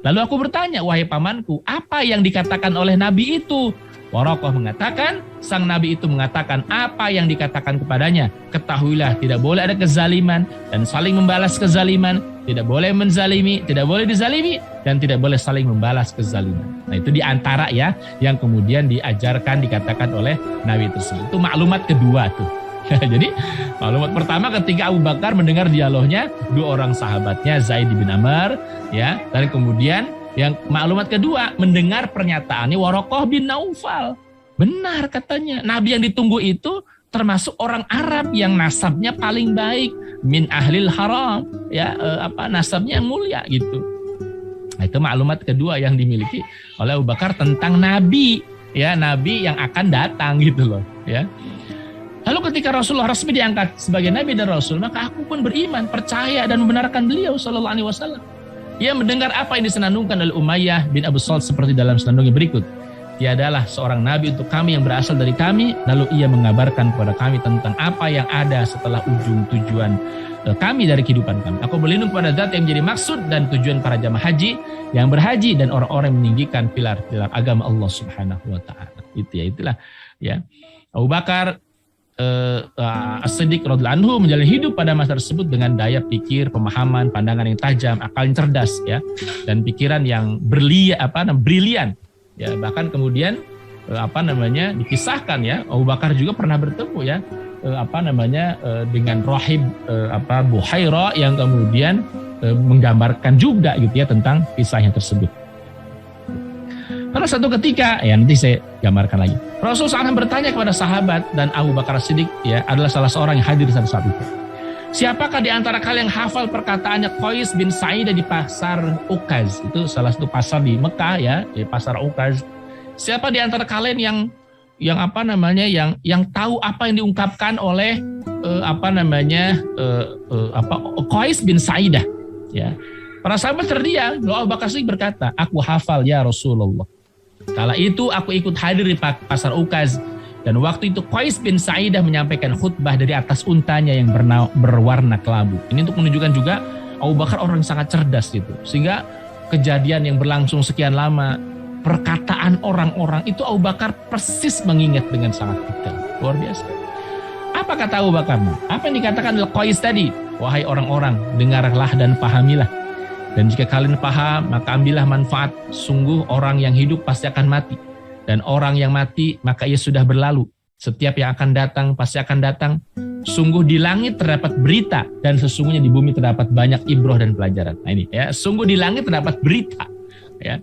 Lalu aku bertanya, wahai pamanku, apa yang dikatakan oleh Nabi itu? Waraqah mengatakan, sang Nabi itu mengatakan apa yang dikatakan kepadanya. Ketahuilah, tidak boleh ada kezaliman dan saling membalas kezaliman. Tidak boleh menzalimi, tidak boleh dizalimi, dan tidak boleh saling membalas kezaliman. Nah, itu diantara ya yang kemudian diajarkan, dikatakan oleh Nabi tersebut. Itu maklumat kedua tuh. Jadi maklumat pertama ketika Abu Bakar mendengar dialognya dua orang sahabatnya Zaid bin Amr, ya, dan kemudian yang maklumat kedua mendengar pernyataannya Waraqah bin Naufal. Benar katanya, Nabi yang ditunggu itu termasuk orang Arab yang nasabnya paling baik, min ahlil haram, ya, nasabnya yang mulia gitu. Nah, itu maklumat kedua yang dimiliki oleh Abu Bakar tentang Nabi, ya, Nabi yang akan datang gitu loh, ya. Lalu ketika Rasulullah resmi diangkat sebagai Nabi dan Rasul, maka aku pun beriman, percaya dan membenarkan beliau sallallahu alaihi wasallam. Ia mendengar apa yang disenandungkan oleh Umayyah bin Abu Salt seperti dalam senandungnya berikut. tiadalah seorang nabi untuk kami yang berasal dari kami, lalu ia mengabarkan kepada kami tentang apa yang ada setelah ujung tujuan kami dari kehidupan kami. Aku berlindung kepada zat yang menjadi maksud dan tujuan para jamaah haji yang berhaji dan orang-orang yang meninggikan pilar-pilar agama Allah Subhanahu wa taala. Itulah ya. Abu Bakar As-Siddiq radhiyallahu anhu menjalani hidup pada masa tersebut dengan daya pikir, pemahaman, pandangan yang tajam, akal yang cerdas ya, dan pikiran yang brilian ya. Bahkan kemudian dikisahkan ya, Abu Bakar juga pernah bertemu ya dengan rahib Buhaira yang kemudian menggambarkan juga gitu ya tentang kisahnya tersebut. Pada satu ketika, ya nanti saya gambarkan lagi. Rasulullah SAW bertanya kepada sahabat dan Abu Bakar As-Siddiq ya adalah salah seorang yang hadir saat itu. Siapakah di antara kalian yang hafal perkataannya Qais bin Sa'idah di pasar Uqaz? Itu salah satu pasar di Mekah ya, di pasar Uqaz. Siapa di antara kalian yang tahu apa yang diungkapkan oleh Qais bin Sa'idah ya. Para sahabat terdiam, lalu Abu Bakar Siddiq berkata, aku hafal ya Rasulullah. Kala itu aku ikut hadir di pasar Uqaz dan waktu itu Qais bin Sa'idah menyampaikan khutbah dari atas untanya yang berwarna kelabu. Ini untuk menunjukkan juga Abu Bakar orang yang sangat cerdas gitu. Sehingga kejadian yang berlangsung sekian lama, perkataan orang-orang itu Abu Bakar persis mengingat dengan sangat detail. Luar biasa. Apa kata Abu Bakar? Apa yang dikatakan oleh Qais tadi? Wahai orang-orang, dengarlah dan pahamilah. Dan jika kalian paham, maka ambillah manfaat. Sungguh orang yang hidup pasti akan mati. Dan orang yang mati, maka ia sudah berlalu. Setiap yang akan datang, pasti akan datang. Sungguh di langit terdapat berita. Dan sesungguhnya di bumi terdapat banyak ibroh dan pelajaran. Nah ini ya, sungguh di langit terdapat berita. Ya.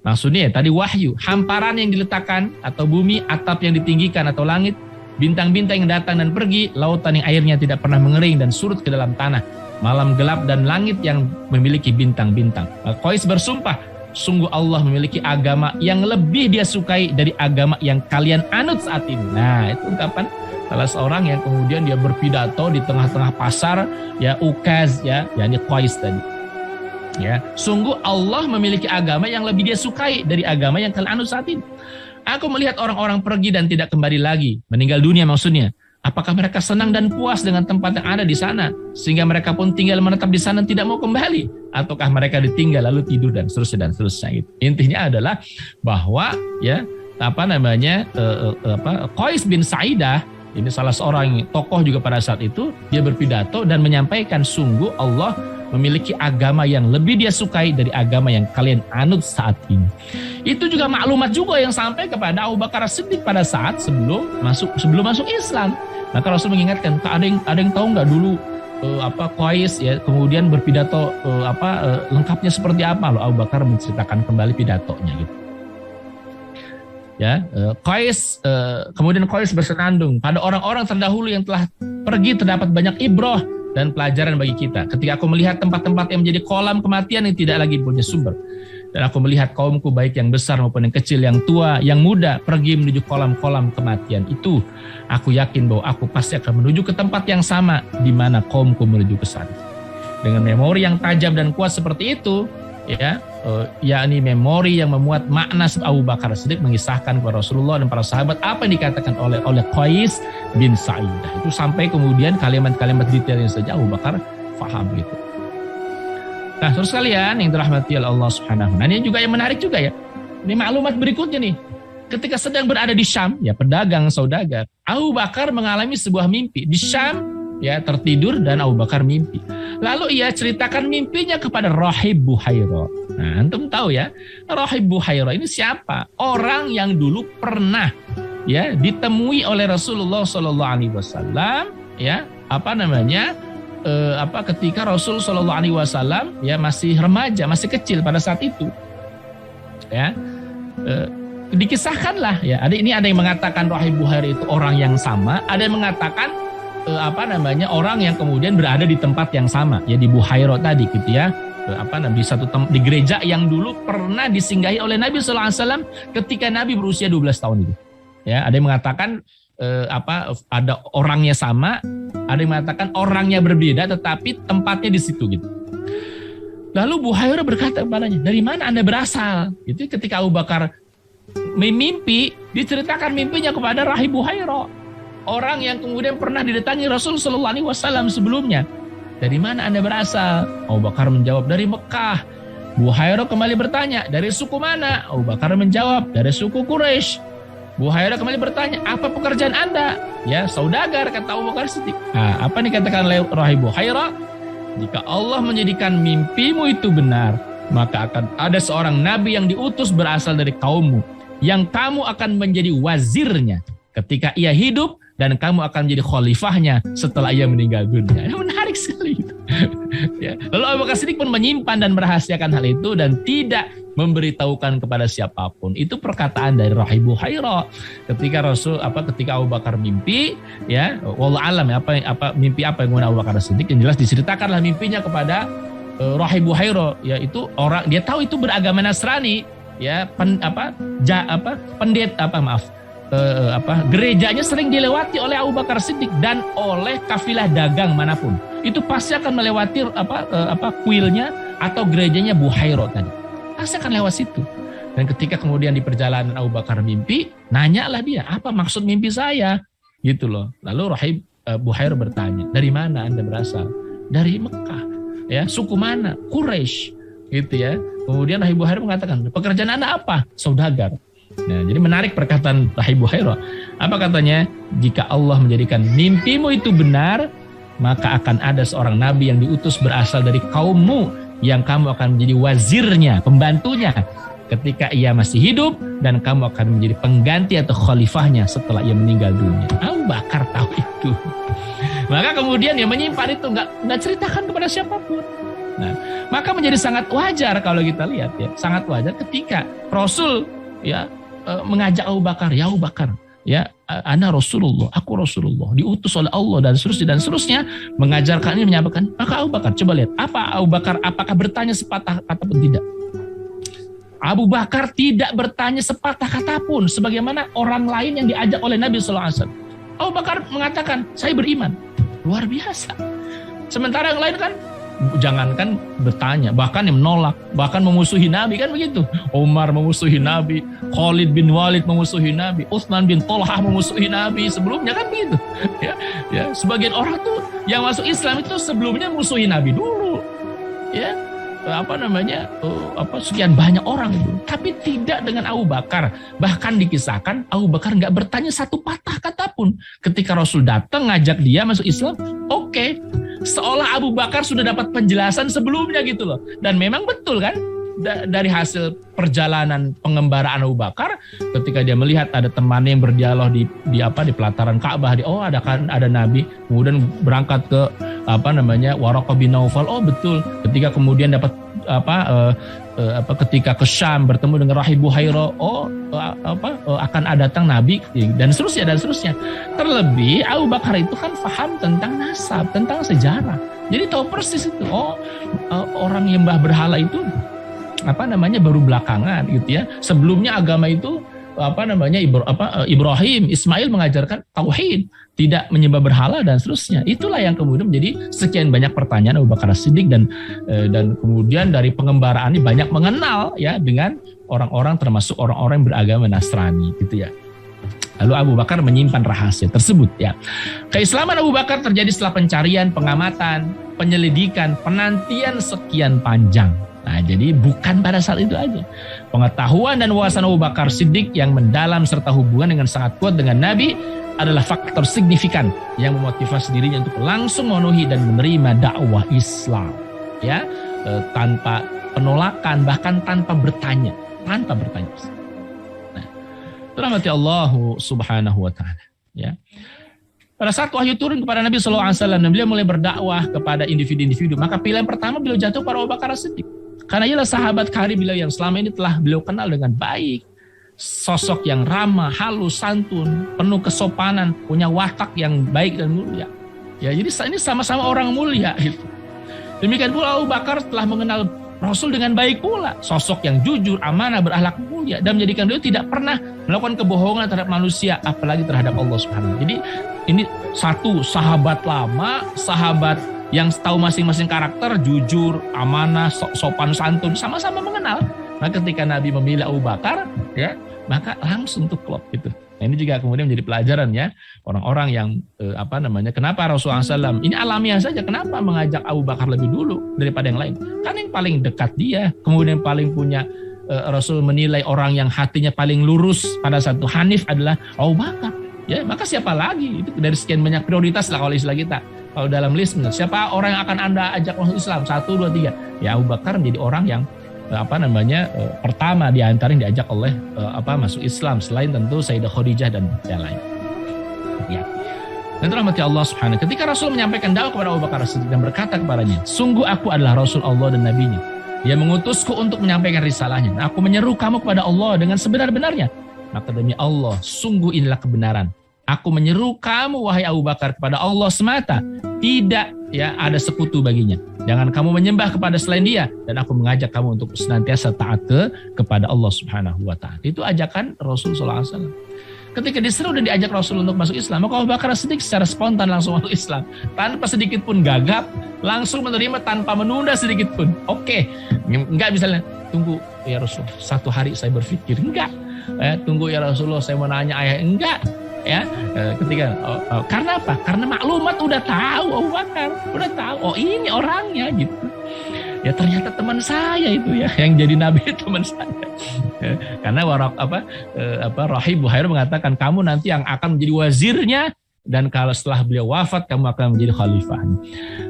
Maksudnya tadi wahyu, hamparan yang diletakkan atau bumi, atap yang ditinggikan atau langit, bintang-bintang yang datang dan pergi, lautan yang airnya tidak pernah mengering dan surut ke dalam tanah, malam gelap dan langit yang memiliki bintang-bintang. Qais bersumpah, sungguh Allah memiliki agama yang lebih dia sukai dari agama yang kalian anut saat ini. Nah, itu ungkapan salah seorang yang kemudian dia berpidato di tengah-tengah pasar ya Uqaz ya, yakni Qais tadi. Ya, sungguh Allah memiliki agama yang lebih dia sukai dari agama yang kalian anut saat ini. Aku melihat orang-orang pergi dan tidak kembali lagi, meninggal dunia maksudnya. Apakah mereka senang dan puas dengan tempat yang ada di sana sehingga mereka pun tinggal menetap di sana dan tidak mau kembali, ataukah mereka ditinggal lalu tidur dan seterusnya. Intinya adalah bahwa ya Qais bin Sa'idah ini salah seorang tokoh juga pada saat itu, dia berpidato dan menyampaikan sungguh Allah memiliki agama yang lebih dia sukai dari agama yang kalian anut saat ini. Itu juga maklumat juga yang sampai kepada Abu Bakar As-Siddiq pada saat sebelum masuk Islam. Maka Rasul mengingatkan, ada yang tahu nggak dulu Qais ya kemudian berpidato lengkapnya seperti apa? Lalu Abu Bakar menceritakan kembali pidatonya gitu. Ya, kemudian Qais bersenandung, pada orang-orang terdahulu yang telah pergi terdapat banyak ibroh dan pelajaran bagi kita. Ketika aku melihat tempat-tempat yang menjadi kolam kematian yang tidak lagi punya sumber. Dan aku melihat kaumku baik yang besar maupun yang kecil, yang tua, yang muda pergi menuju kolam-kolam kematian itu. Aku yakin bahwa aku pasti akan menuju ke tempat yang sama di mana kaumku menuju ke sana. Dengan memori yang tajam dan kuat seperti itu, ya, yakni memori yang memuat makna. Abu Bakar As-Siddiq mengisahkan kepada Rasulullah dan para sahabat apa yang dikatakan oleh Qais bin Sa'idah. Itu sampai kemudian kalimat-kalimat detailnya saja Abu Bakar faham gitu. Nah, terus kalian yang dirahmati oleh Allah Subhanahu wa taala. Nah, ini juga yang menarik juga ya. Ini maklumat berikutnya nih. Ketika sedang berada di Syam, ya pedagang, saudagar, Abu Bakar mengalami sebuah mimpi. Di Syam, ya tertidur dan Abu Bakar mimpi. Lalu ia ceritakan mimpinya kepada Rahib Buhaira. Nah, antum tahu ya, Rahib Buhaira ini siapa? Orang yang dulu pernah ya ditemui oleh Rasulullah SAW, ya ketika Rasul SAW ya masih remaja, masih kecil pada saat itu. Ya. Dikisahkanlah ya. Ada yang mengatakan Rahib Buhaira itu orang yang sama, ada yang mengatakan orang yang kemudian berada di tempat yang sama ya di Buhaira tadi gitu ya. Di gereja yang dulu pernah disinggahi oleh Nabi SAW ketika Nabi berusia 12 tahun itu. Ya, ada yang mengatakan ada orangnya sama, ada yang mengatakan orangnya berbeda tetapi tempatnya di situ gitu. Lalu Buhaira berkata kepadanya, dari mana Anda berasal? Itu ketika Abu Bakar mimpi, diceritakan mimpinya kepada Rahib Buhairah, orang yang kemudian pernah didatangi Rasul Shallallahu Alaihi Wasallam sebelumnya. Dari mana Anda berasal? Abu Bakar menjawab, dari Mekah. Buhairah kembali bertanya, dari suku mana? Abu Bakar menjawab, dari suku Quraisy. Buhairah kembali bertanya, apa pekerjaan Anda? Ya, saudagar, kata Abu Bakar Siddiq. Nah, apa yang dikatakan oleh Rahib Buhairah? Jika Allah menjadikan mimpimu itu benar, maka akan ada seorang nabi yang diutus berasal dari kaummu, yang kamu akan menjadi wazirnya ketika ia hidup, dan kamu akan menjadi khalifahnya setelah ia meninggal dunia. Menarik sekali itu. Ya. Lalu Abu Bakar Siddiq pun menyimpan dan merahasiakan hal itu dan tidak memberitahukan kepada siapapun. Itu perkataan dari Rahib Buhairah ketika ketika Abu Bakar mimpi, ya, wallahu alam ya, mimpi apa yang Abu Bakar Siddiq, yang jelas diceritakanlah mimpinya kepada Rahib Buhairah, yaitu orang dia tahu itu beragama Nasrani, ya, gerejanya sering dilewati oleh Abu Bakar Siddiq dan oleh kafilah dagang manapun. Itu pasti akan melewati kuilnya atau gerejanya Buhairah tadi. Pasti akan lewat situ. Dan ketika kemudian di perjalanan Abu Bakar mimpi, nanyalah dia, apa maksud mimpi saya? Gitu loh. Lalu Rahib Buhairah bertanya, dari mana Anda berasal? Dari Mekah. Ya, suku mana? Quraisy. Gitu ya. Kemudian Rahib Buhairah mengatakan, pekerjaan Anda apa? Saudagar. Nah, jadi menarik perkataan Rahib Buhairah. Apa katanya? Jika Allah menjadikan mimpimu itu benar, maka akan ada seorang nabi yang diutus berasal dari kaummu, yang kamu akan menjadi wazirnya, pembantunya ketika ia masih hidup, dan kamu akan menjadi pengganti atau khalifahnya setelah ia meninggal dunia. Abu Bakar tahu itu. Maka kemudian dia menyimpan itu, nggak ceritakan kepada siapapun. Nah, maka menjadi sangat wajar kalau kita lihat ya, sangat wajar ketika Rasul ya mengajak Abu Bakar, ya Abu Bakar, ya ana Rasulullah, aku Rasulullah, diutus oleh Allah dan seterusnya, mengajarkan ini, menyampaikan. Maka Abu Bakar coba lihat, Abu Bakar apakah bertanya sepatah kata pun tidak? Abu Bakar tidak bertanya sepatah kata pun, sebagaimana orang lain yang diajak oleh Nabi SAW. Abu Bakar mengatakan, saya beriman. Luar biasa. Sementara yang lain kan jangankan bertanya, bahkan yang menolak, bahkan memusuhi Nabi, kan begitu. Umar memusuhi Nabi, Khalid bin Walid memusuhi Nabi, Utsman bin Thalhah memusuhi Nabi sebelumnya, kan begitu. Ya, sebagian orang tuh yang masuk Islam itu sebelumnya musuhi Nabi dulu. Ya, sekian banyak orang itu. Tapi tidak dengan Abu Bakar. Bahkan dikisahkan Abu Bakar nggak bertanya satu patah kata pun. Ketika Rasul datang ngajak dia masuk Islam, oke. Seolah Abu Bakar sudah dapat penjelasan sebelumnya gitu loh. Dan memang betul kan, dari hasil perjalanan pengembaraan Abu Bakar, ketika dia melihat ada temannya yang berdialog di pelataran Ka'bah, ada Nabi, kemudian berangkat ke Waraqah bin Naufal. Oh betul. Ketika kemudian dapat ketika ke Syam bertemu dengan Rahib Buhairah, akan datang Nabi, dan seterusnya. Terlebih Abu Bakar itu kan paham tentang nasab, tentang sejarah. Jadi tahu persis itu. Orang yang nyembah berhala itu baru belakangan gitu ya. Sebelumnya agama itu Ibrahim, Ismail mengajarkan tauhid, tidak menyembah berhala dan seterusnya. Itulah yang kemudian menjadi sekian banyak pertanyaan Abu Bakar Siddiq, dan kemudian dari pengembaraan ini banyak mengenal ya dengan orang-orang, termasuk orang-orang yang beragama Nasrani gitu ya. Lalu Abu Bakar menyimpan rahasia tersebut ya. Keislaman Abu Bakar terjadi setelah pencarian, pengamatan, penyelidikan, penantian sekian panjang. Nah, jadi bukan pada saat itu aja. Pengetahuan dan wawasan Abu Bakar Siddiq yang mendalam serta hubungan dengan sangat kuat dengan Nabi adalah faktor signifikan yang memotivasi dirinya untuk langsung memenuhi dan menerima dakwah Islam. Ya, tanpa penolakan, bahkan tanpa bertanya. Nah, rahmati Allah Subhanahu wa taala, ya. Pada saat wahyu turun kepada Nabi SAW, dan beliau mulai berdakwah kepada individu-individu, maka pilihan pertama beliau jatuh pada Abu Bakar Siddiq. Karena ialah sahabat karib beliau yang selama ini telah beliau kenal dengan baik. Sosok yang ramah, halus, santun, penuh kesopanan, punya watak yang baik dan mulia. Ya, jadi ini sama-sama orang mulia gitu. Demikian pula Abu Bakar telah mengenal Rasul dengan baik pula. Sosok yang jujur, amanah, berakhlak mulia, dan menjadikan beliau tidak pernah melakukan kebohongan terhadap manusia, apalagi terhadap Allah Subhanahu wa taala. Jadi ini satu sahabat lama, sahabat yang tahu masing-masing karakter, jujur, amanah, sopan santun, sama-sama mengenal. Nah, ketika Nabi memilih Abu Bakar, ya, maka langsung tuh klop gitu. Nah, ini juga kemudian menjadi pelajaran ya orang-orang yang kenapa Rasulullah SAW ini alamiah saja, kenapa mengajak Abu Bakar lebih dulu daripada yang lain? Karena yang paling dekat dia, kemudian paling punya Rasul menilai orang yang hatinya paling lurus pada satu hanif adalah Abu Bakar. Ya, maka siapa lagi? Itu dari sekian banyak prioritas lah kalau istilah kita. Kalau dalam list, siapa orang yang akan Anda ajak masuk Islam? 1, 2, 3. Ya Abu Bakar menjadi orang yang pertama di antara yang diajak oleh masuk Islam, selain tentu Sayyidah Khadijah dan yang lain. Ya. Dan rahmati Allah Subhanahu. Ketika Rasul menyampaikan dakwah kepada Abu Bakar As-Siddiq dan berkata kepadanya, sungguh aku adalah Rasul Allah dan Nabi-Nya. Dia mengutusku untuk menyampaikan risalahnya. Aku menyeru kamu kepada Allah dengan sebenar-benarnya. Maka demi Allah, sungguh inilah kebenaran. Aku menyeru kamu wahai Abu Bakar kepada Allah semata, tidak ya ada sekutu baginya. Jangan kamu menyembah kepada selain Dia, dan aku mengajak kamu untuk senantiasa taat kepada Allah Subhanahu wa taala. Itu ajakan Rasul sallallahu alaihi wasallam. Ketika diseru dan diajak Rasul untuk masuk Islam, maka Abu Bakar As-Siddiq secara spontan langsung masuk Islam, tanpa sedikit pun gagap, langsung menerima tanpa menunda sedikit pun. Oke, enggak misalnya tunggu ya Rasul, 1 hari saya berpikir, enggak. Tunggu ya Rasulullah, saya mau nanya ayah, enggak. Ya, ketika karena apa? Karena maklumat udah tahu Abu Bakar, udah tahu. Oh ini orangnya gitu. Ya ternyata teman saya itu ya yang jadi nabi teman saya. Karena Rahib Buhair mengatakan kamu nanti yang akan menjadi wazirnya, dan kalau setelah beliau wafat kamu akan menjadi khalifah.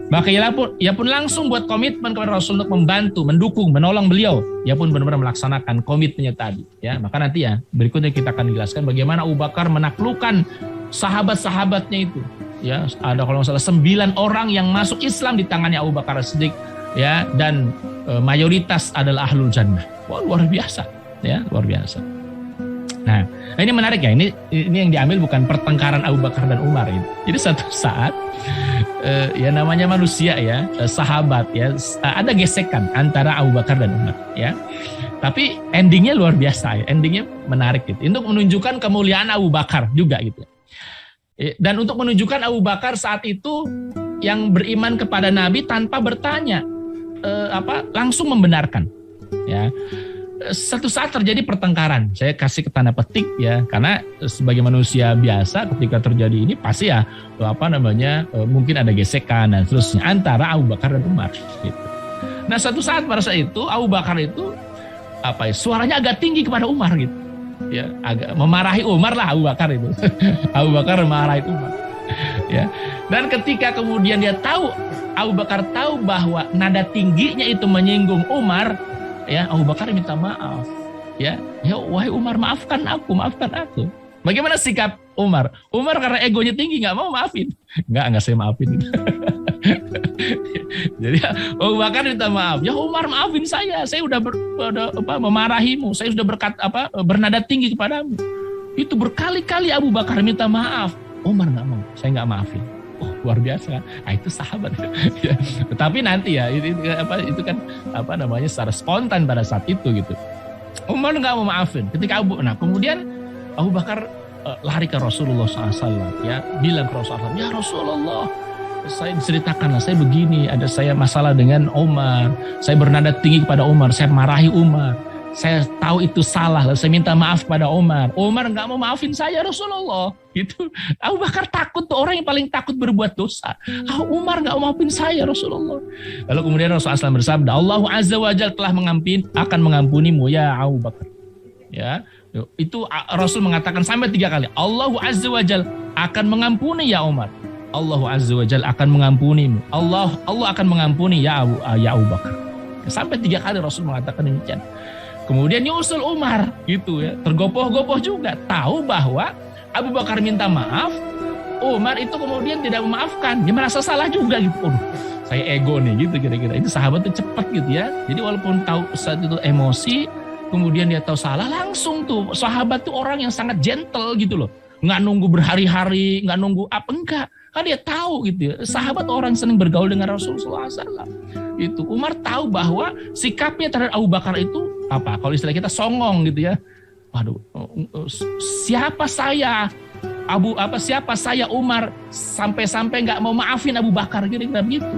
Maka ia pun langsung buat komitmen kepada Rasul untuk membantu, mendukung, menolong beliau. Ia pun benar-benar melaksanakan komitmennya tadi. Ya, maka nanti ya berikutnya kita akan jelaskan bagaimana Abu Bakar menaklukkan sahabat-sahabatnya itu. Ya, ada kalau nggak salah 9 orang yang masuk Islam di tangannya Abu Bakar As-Siddiq. Ya, dan mayoritas adalah ahlul jannah. Wah, luar biasa. Ya, luar biasa. Nah, ini menarik ya. Ini yang diambil bukan pertengkaran Abu Bakar dan Umar ini. Jadi suatu saat ya namanya manusia ya, sahabat ya, ada gesekan antara Abu Bakar dan Umar ya. Tapi endingnya luar biasa ya. Endingnya menarik gitu. Untuk menunjukkan kemuliaan Abu Bakar juga gitu. Dan untuk menunjukkan Abu Bakar saat itu yang beriman kepada Nabi tanpa bertanya, langsung membenarkan ya. Satu saat terjadi pertengkaran, saya kasih ke tanda petik ya, karena sebagai manusia biasa ketika terjadi ini pasti ya mungkin ada gesekan dan seterusnya antara Abu Bakar dan Umar gitu. Nah satu saat pada saat itu Abu Bakar itu suaranya agak tinggi kepada Umar gitu ya, agak memarahi Umar lah Abu Bakar itu. Abu Bakar memarahi Umar ya. Dan ketika kemudian dia tahu, Abu Bakar tahu bahwa nada tingginya itu menyinggung Umar, ya Abu Bakar minta maaf. Ya wahai Umar, maafkan aku. Bagaimana sikap Umar? Umar karena egonya tinggi nggak mau maafin. Nggak saya maafin. Jadi Abu Bakar minta maaf. Ya Umar, maafin saya udah memarahimu, saya sudah bernada tinggi kepadamu. Itu berkali-kali Abu Bakar minta maaf. Umar nggak mau, saya nggak maafin. Oh, luar biasa. Nah, itu sahabat. Ya. Tetapi nanti ya itu kan secara spontan pada saat itu gitu. Umar nggak mau maafin. Ketika kemudian Abu Bakar lari ke Rasulullah SAW ya, bilang ke Rasulullah, ya Rasulullah, saya diceritakanlah saya begini, ada saya masalah dengan Umar, saya bernada tinggi kepada Umar, saya marahi Umar, saya tahu itu salah, lalu saya minta maaf kepada Umar. Umar nggak mau maafin saya Rasulullah. Gitu. Abu Bakar takut, tuh orang yang paling takut berbuat dosa. Umar nggak mau maafin saya Rasulullah. Lalu kemudian Rasulullah SAW bersabda, Allah Azza wa Jalla telah akan mengampunimu ya Abu Bakar. Ya, itu Rasul mengatakan sampai 3 kali. Allah Azza wa Jalla akan mengampuni ya Umar. Allah Azza wa Jalla akan mengampunimu. Allah akan mengampuni ya Abu Bakar. Sampai 3 kali Rasul mengatakan demikian. Kemudian nyusul Umar gitu ya, tergopoh-gopoh juga, tahu bahwa Abu Bakar minta maaf, Umar itu kemudian tidak memaafkan, dia merasa salah juga gitu. Saya ego nih gitu kira-kira. Itu sahabat tuh cepat gitu ya. Jadi walaupun tahu saat itu emosi, kemudian dia tahu salah, langsung tuh sahabat tuh orang yang sangat gentle gitu loh. Nggak nunggu berhari-hari, nggak nunggu enggak. Kan dia tahu gitu ya. Sahabat orang sering bergaul dengan Rasulullah SAW. Itu Umar tahu bahwa sikapnya terhadap Abu Bakar itu kalau istilah kita songong gitu ya. Waduh, siapa saya Umar sampai nggak mau maafin Abu Bakar, kira-kira begitu.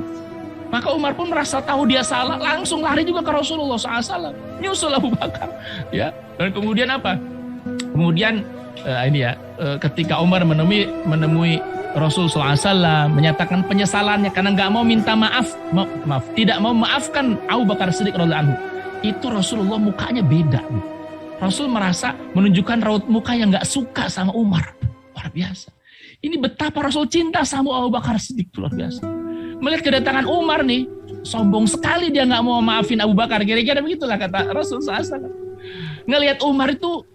Maka Umar pun merasa tahu dia salah, langsung lari juga ke Rasulullah SAW, nyusul Abu Bakar, ya. Dan kemudian Kemudian ketika Umar menemui Rasul SAW menyatakan penyesalannya karena nggak mau minta maaf, tidak mau maafkan Abu Bakar Siddiq radhiyallahu anhu. Itu Rasulullah mukanya beda. Rasul merasa menunjukkan raut muka yang nggak suka sama Umar. Luar biasa. Ini betapa Rasul cinta sama Abu Bakar Siddiq, luar biasa. Melihat kedatangan Umar nih, sombong sekali dia nggak mau maafin Abu Bakar. Kira-kira begitulah kata Rasul SAW. Ngelihat Umar itu,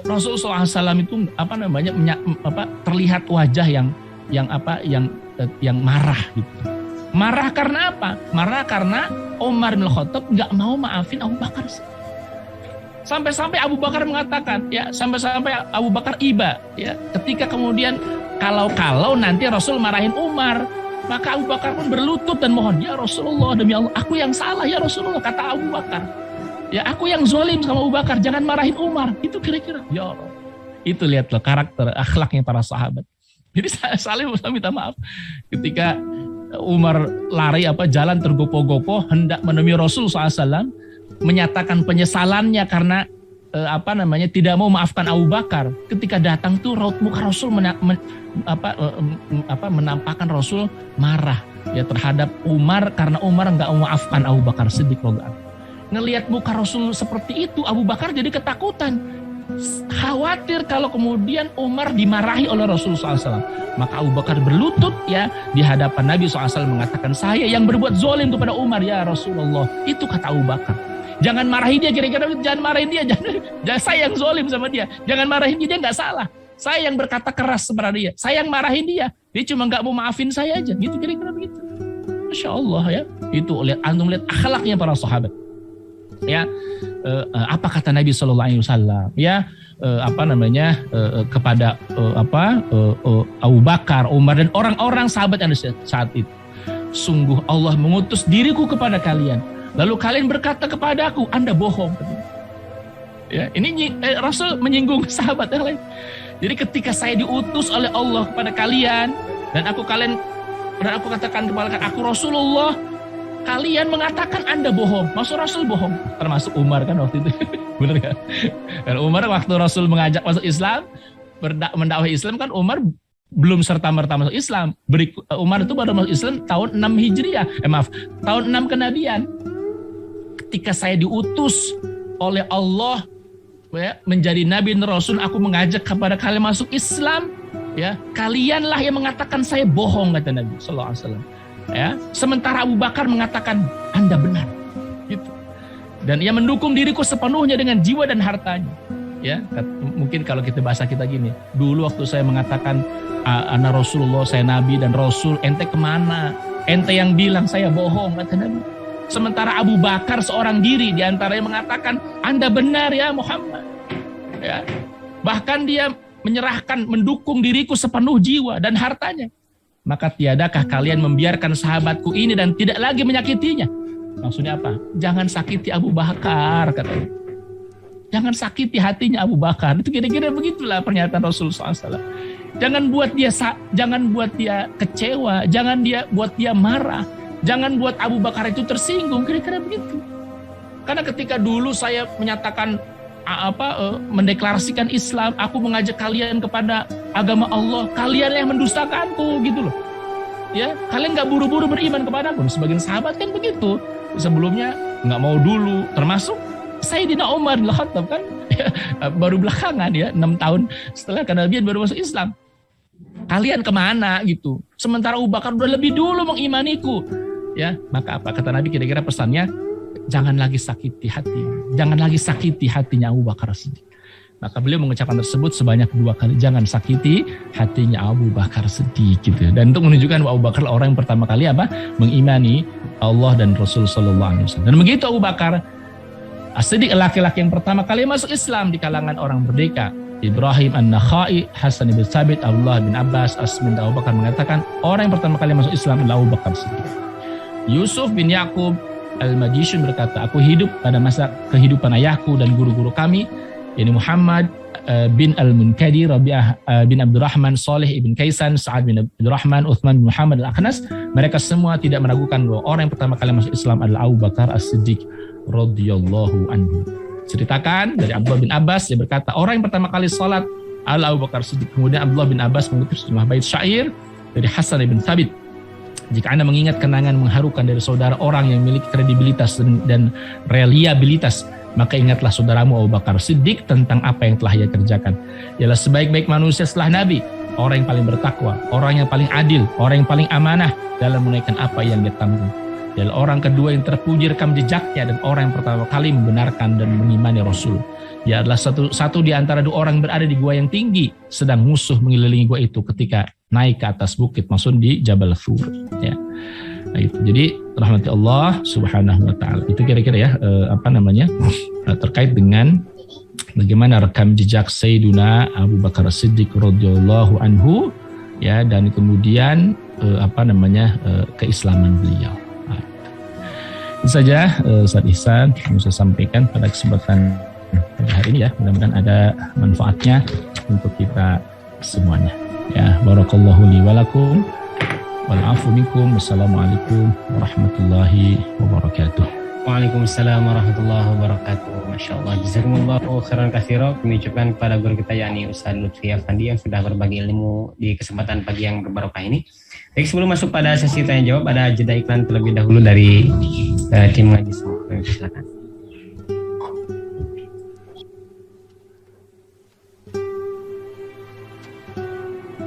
Rasul SAW itu terlihat wajah yang marah gitu. Marah karena apa? Marah karena Umar bin Khattab nggak mau maafin Abu Bakar. Sampai-sampai Abu Bakar mengatakan, sampai-sampai Abu Bakar iba, ketika kemudian kalau nanti Rasul marahin Umar, maka Abu Bakar pun berlutut dan mohon, ya Rasulullah, demi Allah, aku yang salah ya Rasulullah, kata Abu Bakar. Ya, aku yang zalim sama Abu Bakar, jangan marahin Umar. Itu kira-kira, ya Allah. Itu lihatlah karakter, akhlaknya para sahabat. Jadi saling minta maaf. Ketika Umar lari jalan tergopoh-gopoh hendak menemui Rasul SAW, menyatakan penyesalannya karena tidak mau maafkan Abu Bakar. Ketika datang tuh raut muka Rasul menampakkan Rasul marah terhadap Umar karena Umar nggak mau maafkan Abu Bakar Siddiq radhiyallahu anhu. Ngelihat muka Rasul seperti itu, Abu Bakar jadi ketakutan. Khawatir kalau kemudian Umar dimarahi oleh Rasulullah SAW. Maka Abu Bakar berlutut di hadapan Nabi SAW mengatakan, saya yang berbuat zalim kepada Umar ya Rasulullah. Itu kata Abu Bakar. Jangan marahi dia, kira-kira jangan marahin dia. Jangan saya yang zalim sama dia. Jangan marahin dia nggak salah. Saya yang berkata keras kepada dia. Saya yang marahin dia. Dia cuma nggak mau maafin saya aja. Gitu kira-kira begitu. Masya Allah ya. Itu antum lihat akhlaknya para sahabat. Apa kata Nabi Shallallahu Alaihi Wasallam kepada Abu Bakar, Umar dan orang-orang sahabat yang ada saat itu. Sungguh Allah mengutus diriku kepada kalian, lalu kalian berkata kepadaku, Anda bohong. Ini Rasul menyinggung sahabat yang lain. Jadi ketika saya diutus oleh Allah kepada kalian dan aku katakan kepada aku Rasulullah, kalian mengatakan Anda bohong. Maksud Rasul bohong. Termasuk Umar kan waktu itu. Benar kan? Dan Umar waktu Rasul mengajak masuk Islam, mendakwah Islam kan Umar belum serta-merta masuk Islam. Umar itu baru masuk Islam tahun 6 Hijriah. Tahun 6 kenabian. Ketika saya diutus oleh Allah menjadi Nabi dan Rasul, aku mengajak kepada kalian masuk Islam. Kalianlah yang mengatakan saya bohong, kata Nabi Sallallahu Alaihi Wasallam. Sementara Abu Bakar mengatakan Anda benar, gitu. Dan ia mendukung diriku sepenuhnya dengan jiwa dan hartanya. Mungkin kalau kita bahasa kita gini, dulu waktu saya mengatakan ana Rasulullah, saya Nabi dan Rasul, ente kemana? Ente yang bilang saya bohong, kata Nabi. Sementara Abu Bakar seorang diri diantaranya mengatakan Anda benar ya Muhammad. Bahkan dia menyerahkan, mendukung diriku sepenuh jiwa dan hartanya. Maka tiadakah kalian membiarkan sahabatku ini dan tidak lagi menyakitinya? Maksudnya apa? Jangan sakiti Abu Bakar, katanya. Jangan sakiti hatinya Abu Bakar. Itu kira-kira begitulah pernyataan Rasulullah SAW. Jangan buat dia kecewa, jangan buat dia marah, jangan buat Abu Bakar itu tersinggung, kira-kira begitu. Karena ketika dulu saya menyatakan mendeklarasikan Islam, aku mengajak kalian kepada agama Allah, kalian yang mendustakanku, gitu loh. Kalian nggak buru-buru beriman kepadaku. Sebagian sahabat kan begitu. Sebelumnya nggak mau dulu, termasuk Sayyidina Umar bin Khattab kan baru belakangan 6 tahun setelah kenabian baru masuk Islam. Kalian kemana gitu? Sementara Abu Bakar udah lebih dulu mengimaniku. Maka apa kata Nabi, kira-kira pesannya? Jangan lagi sakiti hati. Jangan lagi sakiti hatinya Abu Bakar Siddiq. Maka beliau mengucapkan tersebut sebanyak 2 kali. Jangan sakiti hatinya Abu Bakar Siddiq gitu. Dan untuk menunjukkan bahwa Abu Bakar orang yang pertama kali mengimani Allah dan Rasul Sallallahu Alaihi Wasallam. Dan begitu Abu Bakar As-Siddiq, laki-laki yang pertama kali masuk Islam di kalangan orang merdeka. Ibrahim An-Nakhai, Hasan bin Thabit, Abdullah bin Abbas, Asmin dan Abu Bakar mengatakan orang yang pertama kali masuk Islam adalah Abu Bakar Siddiq. Yusuf bin Yaqub Al-Majishun berkata, aku hidup pada masa kehidupan ayahku dan guru-guru kami, yakni Muhammad bin Al-Munkadir, Rabi'ah bin Abdurrahman, Saleh ibn Kaisan, Sa'ad bin Abdurrahman, Uthman bin Muhammad Al-Akhnas. Mereka semua tidak meragukan bahwa orang yang pertama kali masuk Islam adalah Abu Bakar As-Siddiq radhiyallahu anhu. Ceritakan dari Abdullah bin Abbas, dia berkata orang yang pertama kali sholat adalah Abu Bakar Siddiq. Kemudian Abdullah bin Abbas mengutip sejumlah bait syair dari Hasan bin Thabit. Jika Anda mengingat kenangan mengharukan dari saudara orang yang memiliki kredibilitas dan reliabilitas, maka ingatlah saudaramu Abu Bakar Siddiq tentang apa yang telah ia kerjakan. Ialah sebaik-baik manusia setelah Nabi, orang yang paling bertakwa, orang yang paling adil, orang yang paling amanah dalam menunaikan apa yang dia tanggung. Ialah orang kedua yang terpuji rekam jejaknya dan orang yang pertama kali membenarkan dan mengimani Rasul. Ia adalah satu di antara dua orang berada di gua yang tinggi, sedang musuh mengelilingi gua itu ketika naik ke atas bukit, maksud di Jabal Thur. Ya, nah, itu. Jadi rahmati Allah Subhanahu Wa Taala. Itu kira-kira ya terkait dengan bagaimana rekam jejak Sayyiduna Abu Bakar Siddiq radhiyallahu anhu, ya, dan kemudian keislaman beliau. Nah, itu saja Ustaz Ihsan yang saya sampaikan pada kesempatan pada hari ini ya. Mudah-mudahan ada manfaatnya untuk kita semuanya. Ya, barakallahu li wa lakum wal afu minkum. Wassalamualaikum warahmatullahi wabarakatuh. Waalaikumsalam warahmatullahi wabarakatuh. Masya Allah, jazakumullahu khairan katsira. Kami ucapkan kepada guru kita yakni Ustaz Lutfi Afandi yang sudah berbagi ilmu di kesempatan pagi yang berbarokah ini. Baik, sebelum masuk pada sesi tanya jawab, ada jeda iklan terlebih dahulu dari tim ngaji semua. Silakan.